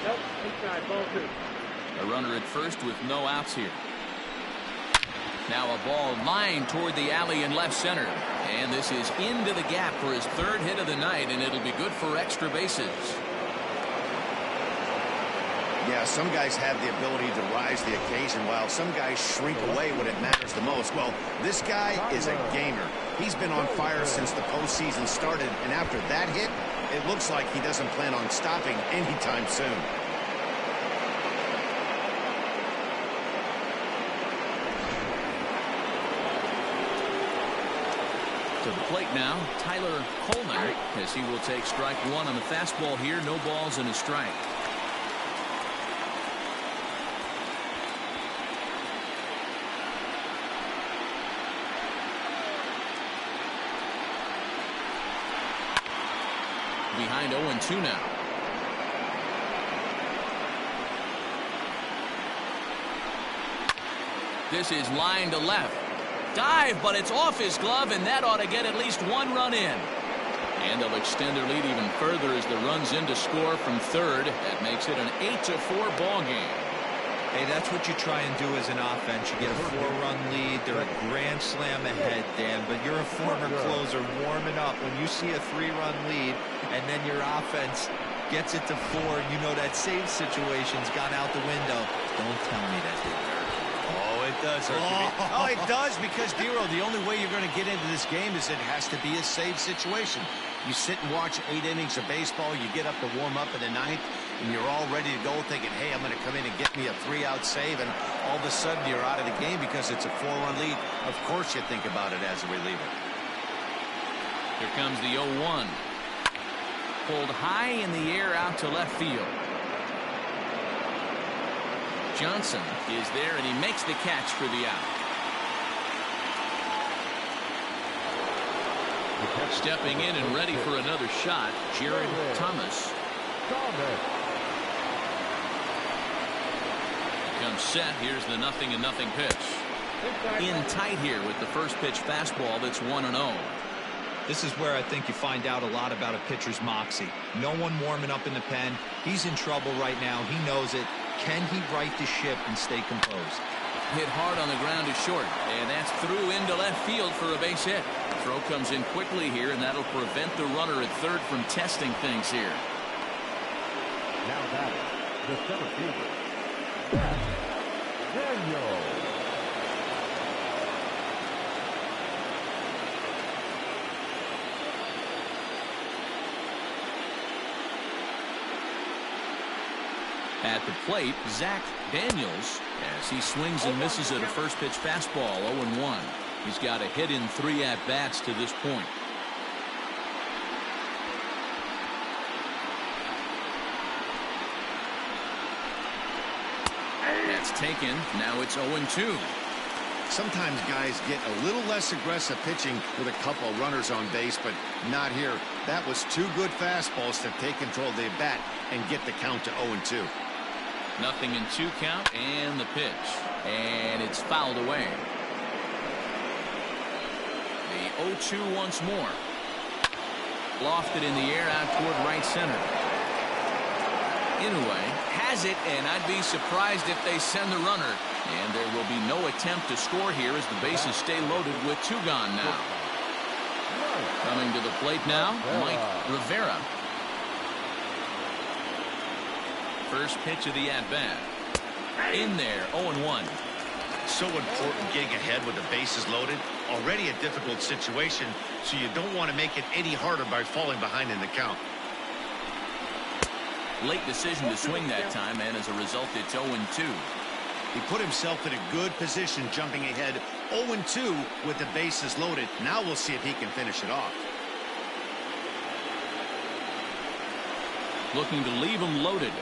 Nope, inside, ball 2. A runner at first with no outs here. Now a ball lined toward the alley in left center. And this is into the gap for his 3rd hit of the night, and it'll be good for extra bases. Yeah, some guys have the ability to rise the occasion while some guys shrink away when it matters the most. Well, this guy is a gamer. He's been on fire since the postseason started, and after that hit, it looks like he doesn't plan on stopping anytime soon. To the plate now, Tyler Coleman, as he will take strike 1 on the fastball here. No balls and a strike. Behind 0-2 now. This is line to left. Dive, but it's off his glove, and that ought to get at least 1 run in. And they'll extend their lead even further as the run's in to score from 3rd. That makes it an 8-4 ball game. Hey, that's what you try and do as an offense. You get a 4-run lead. They're a grand slam ahead, Dan, but you're a former closer warming up. When you see a 3-run lead and then your offense gets it to 4, you know that save situation's gone out the window. Don't tell me that didn't hurt. Oh, it does hurt. Oh, it does, because, Dero, the only way you're going to get into this game is it has to be a save situation. You sit and watch 8 innings of baseball, you get up to warm up in the 9th, and you're all ready to go thinking, hey, I'm going to come in and get me a 3-out save, and all of a sudden you're out of the game because it's a 4-run lead. Of course you think about it as a reliever. Here comes the 0-1. Pulled high in the air out to left field. Johnson is there, and he makes the catch for the out. Stepping in and ready for another shot, Jared Thomas. Comes set. Here's the 0-0 pitch. In tight here with the first pitch fastball that's 1-0. This is where I think you find out a lot about a pitcher's moxie. No one warming up in the pen. He's in trouble right now. He knows it. Can he right the ship and stay composed? Hit hard on the ground to short, and that's through into left field for a base hit. Throw comes in quickly here, and that'll prevent the runner at 3rd from testing things here. Now batting, the center fielder, Daniel. At the plate, Zach Daniels, as he swings and misses at a first pitch fastball, 0-1. He's got a hit in 3 at-bats to this point. That's taken. Now it's 0-2. Sometimes guys get a little less aggressive pitching with a couple of runners on base, but not here. That was two good fastballs to take control of the bat and get the count to 0-2. 0-2 count, and the pitch. And it's fouled away. The 0-2 once more. Lofted in the air out toward right center. Inoue has it, and I'd be surprised if they send the runner. And there will be no attempt to score here as the bases stay loaded with two gone now. Coming to the plate now, Mike Rivera. First pitch of the at-bat. In there, 0-1. So important getting ahead with the bases loaded. Already a difficult situation, so you don't want to make it any harder by falling behind in the count. Late decision to swing that time, and as a result, it's 0-2. He put himself in a good position jumping ahead 0-2 with the bases loaded. Now we'll see if he can finish it off. Looking to leave him loaded.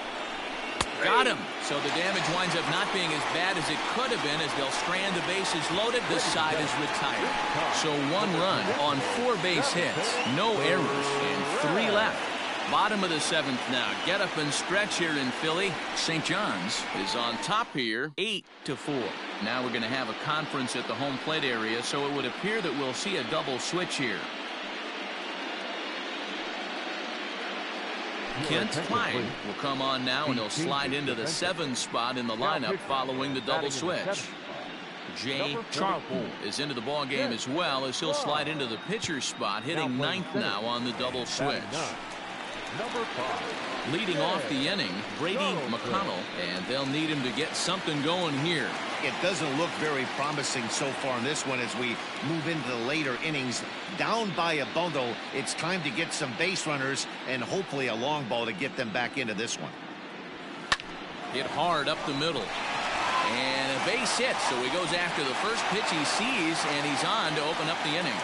Got him. So the damage winds up not being as bad as it could have been as they'll strand the bases loaded. This side is retired. So 1 run on 4 base hits. No errors and 3 left. Bottom of the 7th now. Get up and stretch here in Philly. St. John's is on top here, 8-4. Now we're going to have a conference at the home plate area, so it would appear that we'll see a double switch here. Kent Klein will come on now, and he'll slide into the 7th spot in the lineup following the double switch. Jay Charlton is into the ball game as well, as he'll slide into the pitcher's spot, hitting 9th now on the double switch. Number 5. Leading off the inning, Brady McConnell, and they'll need him to get something going here. It doesn't look very promising so far in this one as we move into the later innings. Down by a bundle, it's time to get some base runners and hopefully a long ball to get them back into this one. Hit hard up the middle. And a base hit, so he goes after the first pitch he sees, and he's on to open up the inning.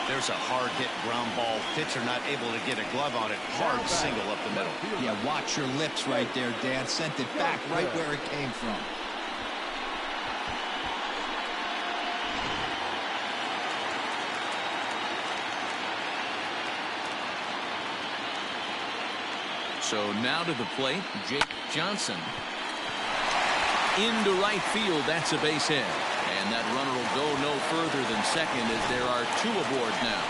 There's a hard-hit ground ball. Pitcher not able to get a glove on it. Hard single up the middle. Yeah, watch your lips right there, Dan. Sent it back right where it came from. So now to the plate, Jake Johnson. Into right field, that's a base hit. And that runner will go no further than second as there are 2 aboard now.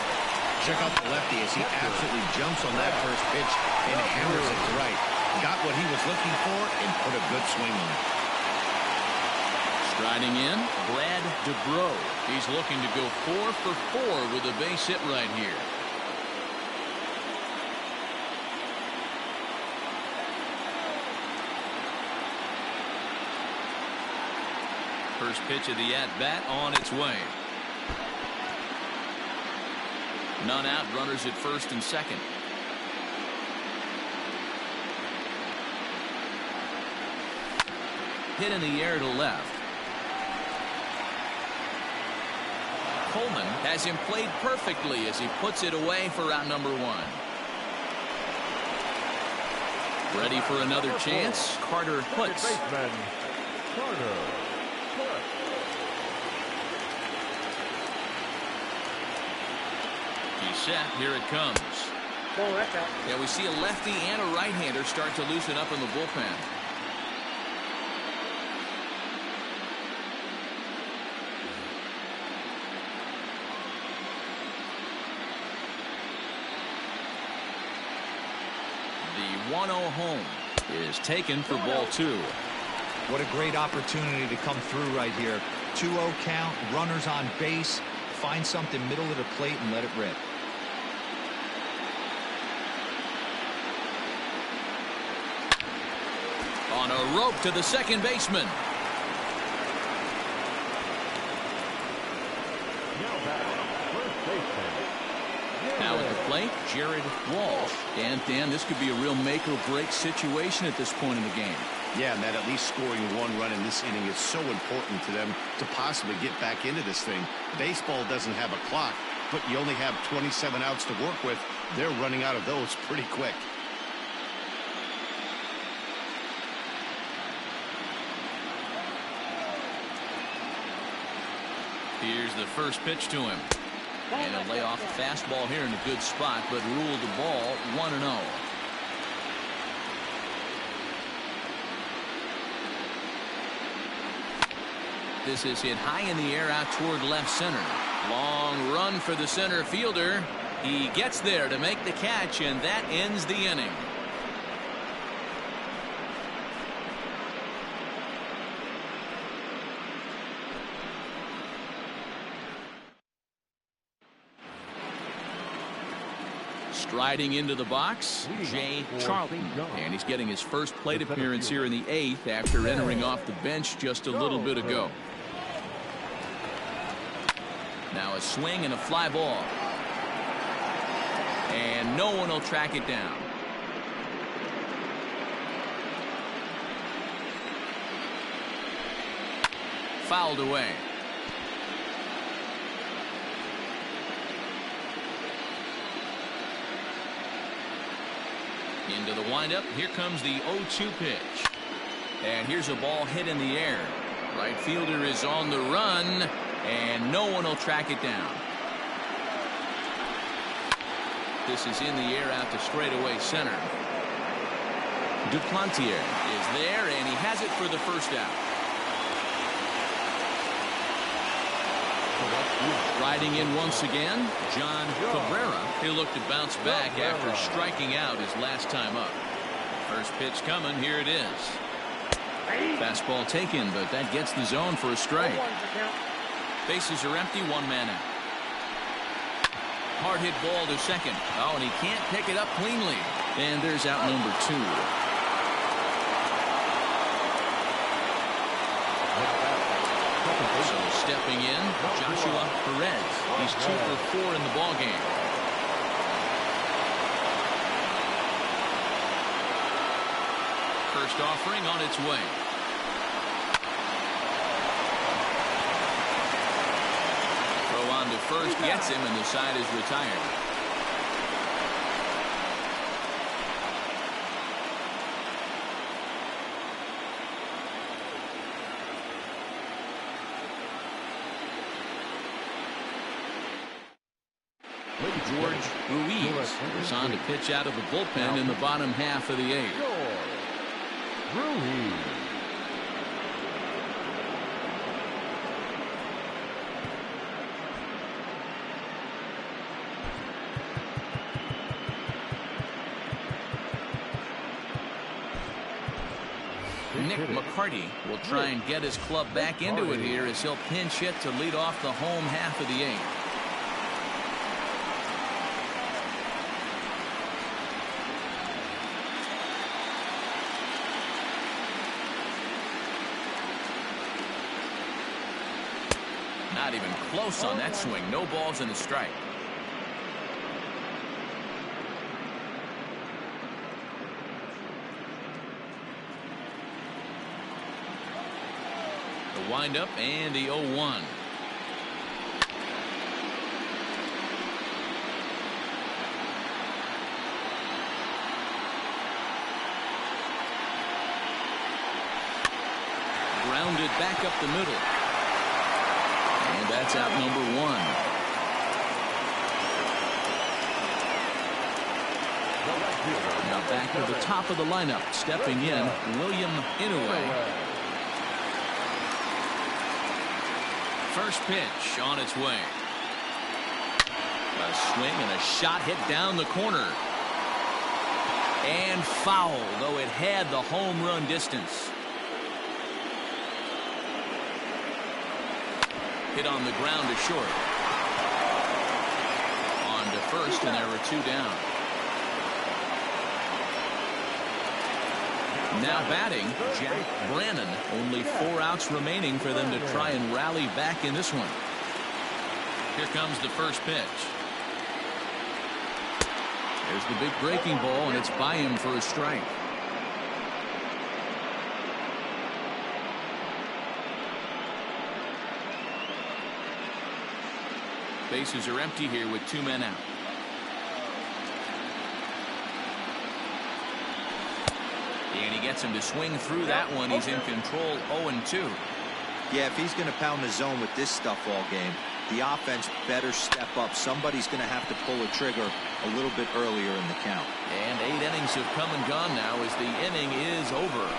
Check out the lefty as he absolutely jumps on that first pitch and hammers it to right. Got what he was looking for and put a good swing on it. Striding in, Brad DeBro. He's looking to go 4 for 4 with a base hit right here. First pitch of the at-bat on its way. None out, runners at first and second. Hit in the air to left. Coleman has him played perfectly as he puts it away for out number 1. Ready for another chance. Carter puts. He's set. Here it comes. Yeah, we see a lefty and a right-hander start to loosen up in the bullpen. The 1-0 home is taken for ball 2. What a great opportunity to come through right here. 2-0 count, runners on base. Find something middle of the plate and let it rip. On a rope to the second baseman. Now at the plate, Jared Walsh. And Dan, this could be a real make or break situation at this point in the game. Yeah, Matt, at least scoring 1 run in this inning is so important to them to possibly get back into this thing. Baseball doesn't have a clock, but you only have 27 outs to work with. They're running out of those pretty quick. Here's the first pitch to him. And he'll lay off a fastball here in a good spot, but ruled the ball 1-0. This is hit high in the air out toward left center. Long run for the center fielder. He gets there to make the catch, and that ends the inning. Striding into the box, Jay Charlton, and he's getting his first plate appearance here in the 8th after entering off the bench just a little bit ago. Now a swing and a fly ball. And no one will track it down. Fouled away. Into the windup. Here comes the 0-2 pitch. And here's a ball hit in the air. Right fielder is on the run, and no one will track it down. This is in the air out to straightaway center. Duplantier is there, and he has it for the first out. Riding in once again, John Cabrera. He'll look to bounce back after striking out his last time up. First pitch coming. Here it is. Fastball taken, but that gets the zone for a strike. Bases are empty, one man out. Hard hit ball to second. Oh, and he can't pick it up cleanly. And there's out number 2. So stepping in, Joshua Perez. He's 2 for 4 in the ballgame. First offering on its way. Throw on to first, gets him, and the side is retired. George Ruiz is on to pitch out of the bullpen in the bottom half of the 8th. Nick McCarty will try and get his club back into it here as he'll pinch hit to lead off the home half of the 8th. Not even close on that swing. No balls and a strike. The windup and the 0-1. Grounded back up the middle. And that's out number 1. Now back to the top of the lineup. Stepping in, William Ncaa. First pitch on its way. A swing and a shot hit down the corner. And foul, though it had the home run distance. Hit on the ground to short. On to first, and there were 2 down. Now batting, Jack Brannon. Only 4 outs remaining for them to try and rally back in this one. Here comes the first pitch. There's the big breaking ball, and it's by him for a strike. Bases are empty here with 2 men out. And he gets him to swing through that one. He's in control, 0-2. Yeah, if he's going to pound the zone with this stuff all game, the offense better step up. Somebody's going to have to pull a trigger a little bit earlier in the count. And 8 innings have come and gone now as the inning is over.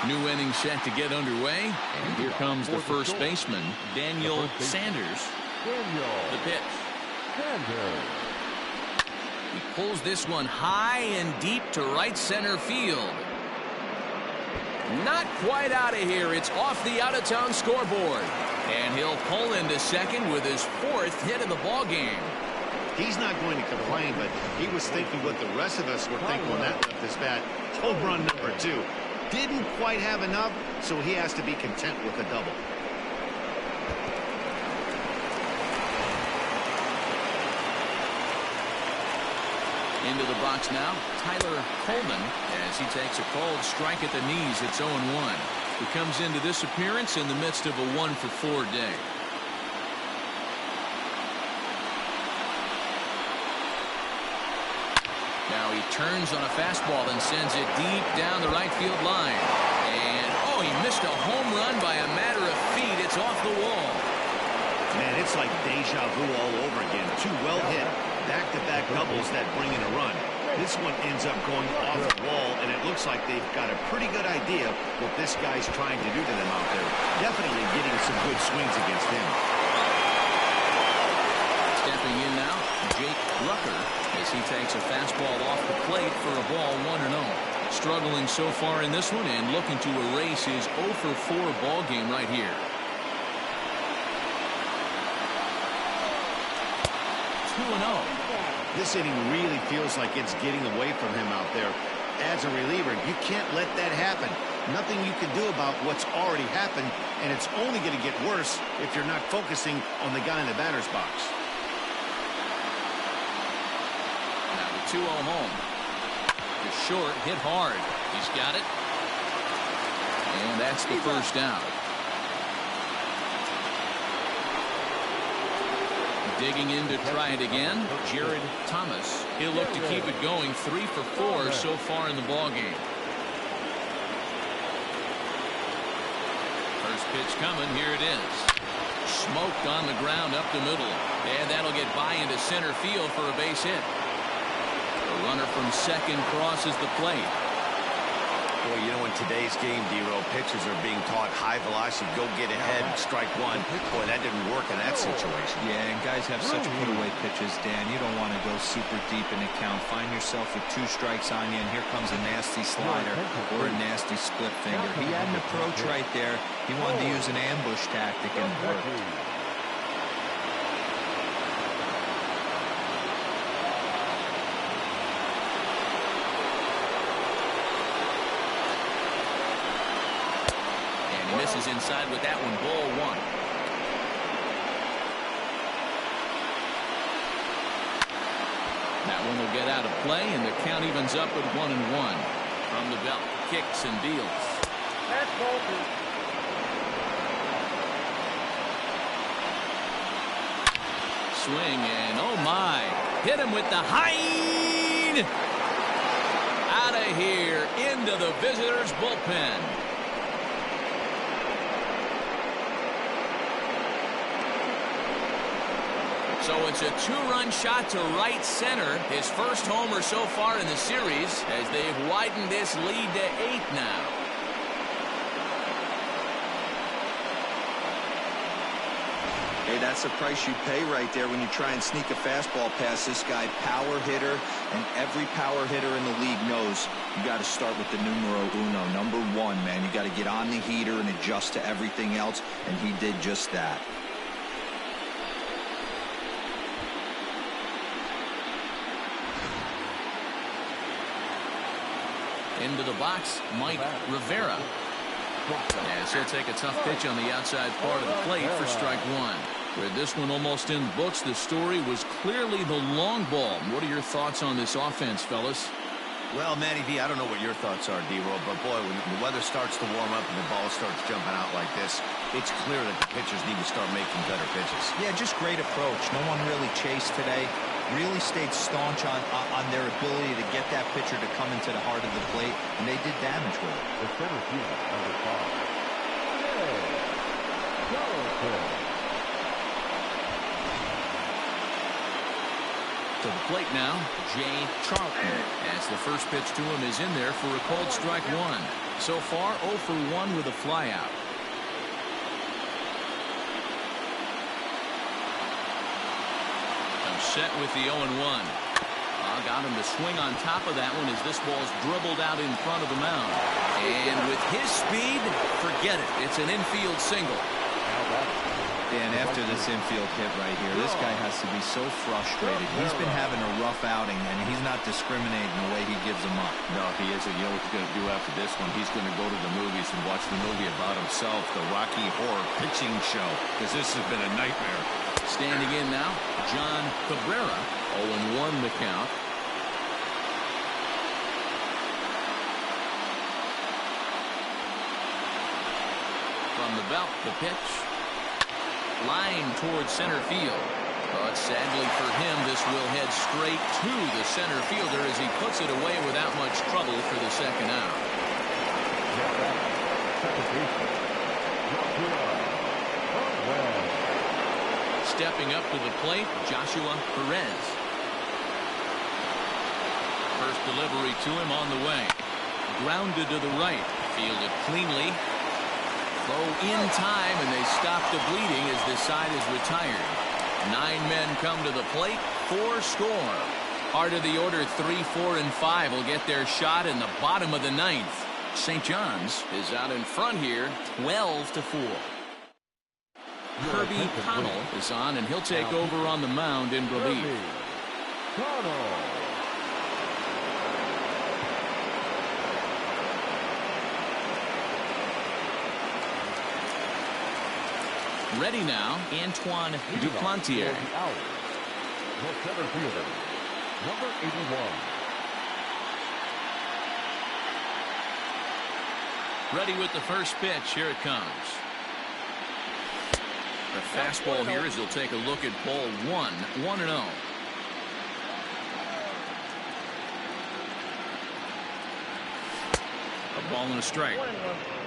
New inning set to get underway, and here comes the first baseman, Daniel Sanders. The pitch. He pulls this one high and deep to right center field. Not quite out of here. It's off the out-of-town scoreboard, and he'll pull into second with his 4th hit of the ball game. He's not going to complain, but he was thinking what the rest of us were thinking when that left his bat. Home run number 2. Didn't quite have enough, so he has to be content with a double. Into the box now, Tyler Coleman, as he takes a cold strike at the knees. It's 0-1. He comes into this appearance in the midst of a 1-for-4 day. Now he turns on a fastball and sends it deep down the right field line. And, oh, he missed a home run by a matter of feet. It's off the wall. Man, it's like deja vu all over again. 2 well-hit, back-to-back doubles that bring in a run. This one ends up going off the wall, and it looks like they've got a pretty good idea what this guy's trying to do to them out there. Definitely getting some good swings against him. Stepping in now, Jake Rucker, as he takes a fastball off the plate for a ball 1-0. Struggling so far in this one and looking to erase his 0-for-4 ball game right here. 2-0. This inning really feels like it's getting away from him out there. As a reliever, you can't let that happen. Nothing you can do about what's already happened, and it's only going to get worse if you're not focusing on the guy in the batter's box. 2-0 home. The short hit hard. He's got it. And that's the first out. Digging in to try it again, Jared Thomas. He'll look to keep it going. 3 for 4 so far in the ball game. First pitch coming. Here it is. Smoked on the ground up the middle. And that'll get by into center field for a base hit. The runner from second crosses the plate. Boy, you know, in today's game, D-Row, pitchers are being taught high velocity, go get ahead, strike one. Boy, that didn't work in that situation. Yeah, and guys have such put-away pitches, Dan. You don't want to go super deep in the count. Find yourself with 2 strikes on you, and here comes a nasty slider or a nasty split finger. He had an approach right there. He wanted to use an ambush tactic, and it worked. Misses inside with that one. Ball 1. That one will get out of play, and the count evens up at 1-1. From the belt, kicks and deals. That's ball 2. Swing, and oh my, hit him with the high. Out of here into the visitors' bullpen. So it's a 2-run shot to right center. His first homer so far in the series as they've widened this lead to 8 now. Hey, that's the price you pay right there when you try and sneak a fastball past this guy. Power hitter, and every power hitter in the league knows you got to start with the numero uno, number 1, man. You got to get on the heater and adjust to everything else, and he did just that. Into the box, Mike Rivera. As he'll take a tough pitch on the outside part of the plate for strike one. With this one almost in the books, the story was clearly the long ball. What are your thoughts on this offense, fellas? Well, Manny V, I don't know what your thoughts are, D-Roll, but boy, when the weather starts to warm up and the ball starts jumping out like this, it's clear that the pitchers need to start making better pitches. Yeah, just great approach. No one really chased today. Really stayed staunch on their ability to get that pitcher to come into the heart of the plate, and they did damage with it. The center field, number 5. To the plate now, Jay Charlton, as the first pitch to him is in there for a called strike one. So far, 0 for 1 with a flyout. Comes set with the 0-1. Got him to swing on top of that one as this ball's dribbled out in front of the mound. And with his speed, forget it. It's an infield single. And after this infield hit right here, this guy has to be so frustrated. He's been having a rough outing, and he's not discriminating the way he gives them up. No, he isn't. You know what he's going to do after this one? He's going to go to the movies and watch the movie about himself, the Rocky Horror Pitching Show, because this has been a nightmare. Standing in now, John Cabrera, 0-1 the count. From the belt, the pitch. Line towards center field. But sadly for him, this will head straight to the center fielder as he puts it away without much trouble for the second out. Stepping up to the plate, Joshua Perez. First delivery to him on the way. Grounded to the right. Fielded cleanly. Throw in time, and they stop the bleeding as this side is retired. 9 men come to the plate, 4 score. Part of the order, 3, 4, and 5 will get their shot in the bottom of the 9th. St. John's is out in front here, 12-4. Kirby Connell is on, and he'll take over on the mound in relief. Ready now, Antoine Duplantier. The center fielder, number 81. Ready with the first pitch. Here it comes. The fastball here as he'll take a look at ball 1, 1-0. A ball and a strike.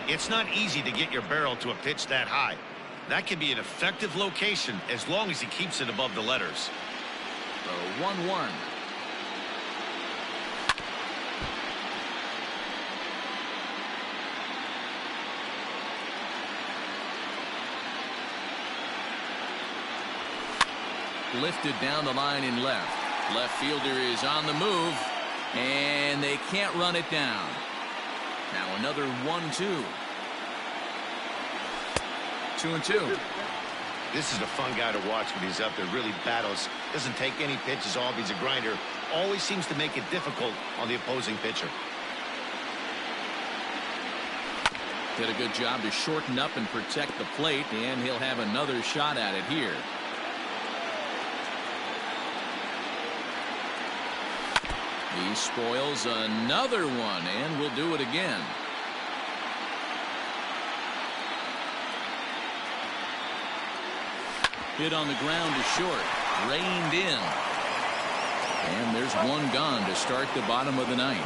It's not easy to get your barrel to a pitch that high. That can be an effective location as long as he keeps it above the letters. So 1-1. Lifted down the line in left. Left fielder is on the move, and they can't run it down. Now another 1-2. 2-2. This is a fun guy to watch when he's up there. Really battles. Doesn't take any pitches off. He's a grinder. Always seems to make it difficult on the opposing pitcher. Did a good job to shorten up and protect the plate, and he'll have another shot at it here. He spoils another one, and will do it again. Hit on the ground to short. Reined in. And there's one gone to start the bottom of the 9th.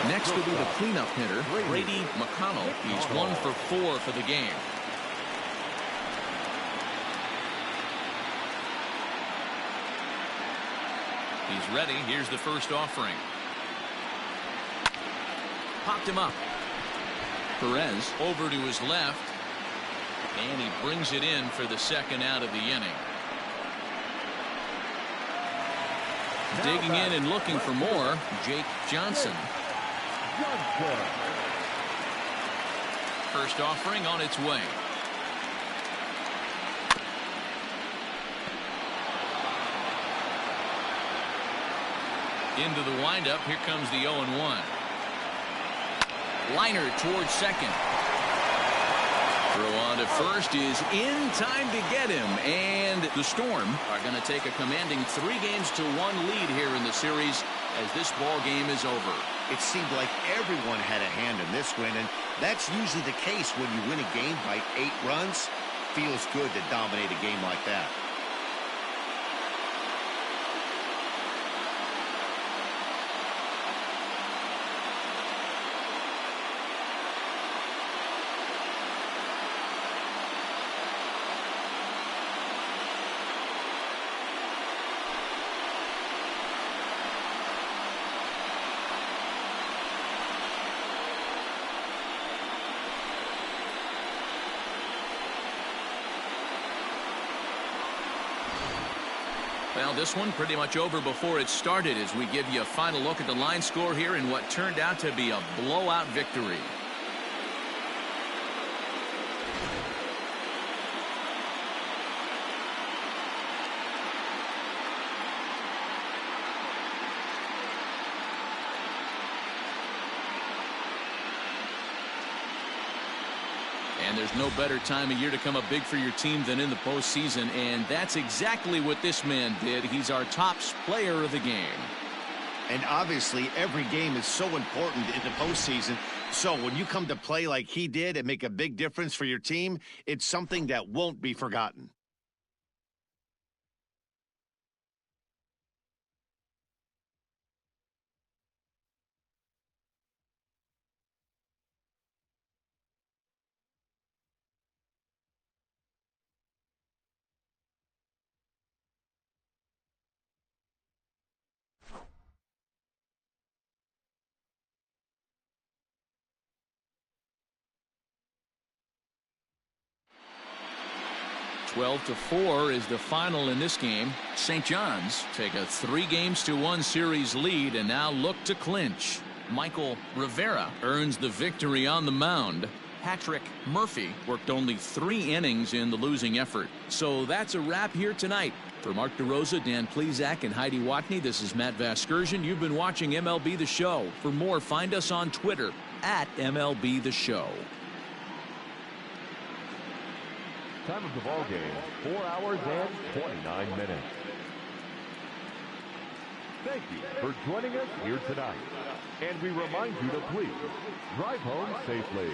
Next will be the cleanup hitter, Brady McConnell. He's 1 for 4 for the game. He's ready. Here's the first offering. Popped him up. Perez over to his left. And he brings it in for the second out of the inning. Digging in and looking for more, Jake Johnson. First offering on its way. Into the windup. Here comes the 0-1. Liner towards second. Throw on to first is in time to get him, and the Storm are going to take a commanding 3-1 lead here in the series as this ball game is over. It seemed like everyone had a hand in this win, and that's usually the case when you win a game by 8 runs. Feels good to dominate a game like that. Well, this one pretty much over before it started as we give you a final look at the line score here in what turned out to be a blowout victory. And there's no better time of year to come up big for your team than in the postseason, and that's exactly what this man did. He's our top player of the game. And obviously, every game is so important in the postseason. So when you come to play like he did and make a big difference for your team, it's something that won't be forgotten. Twelve to 4 is the final in this game. St. John's take a 3-1 series lead and now look to clinch. Michael Rivera earns the victory on the mound. Patrick Murphy worked only 3 innings in the losing effort. So that's a wrap here tonight. For Mark DeRosa, Dan Plesac, and Heidi Watney, this is Matt Vasgersian. You've been watching MLB The Show. For more, find us on Twitter at MLB The Show. Time of the ball game, 4 hours and 29 minutes. Thank you for joining us here tonight. And we remind you to please drive home safely.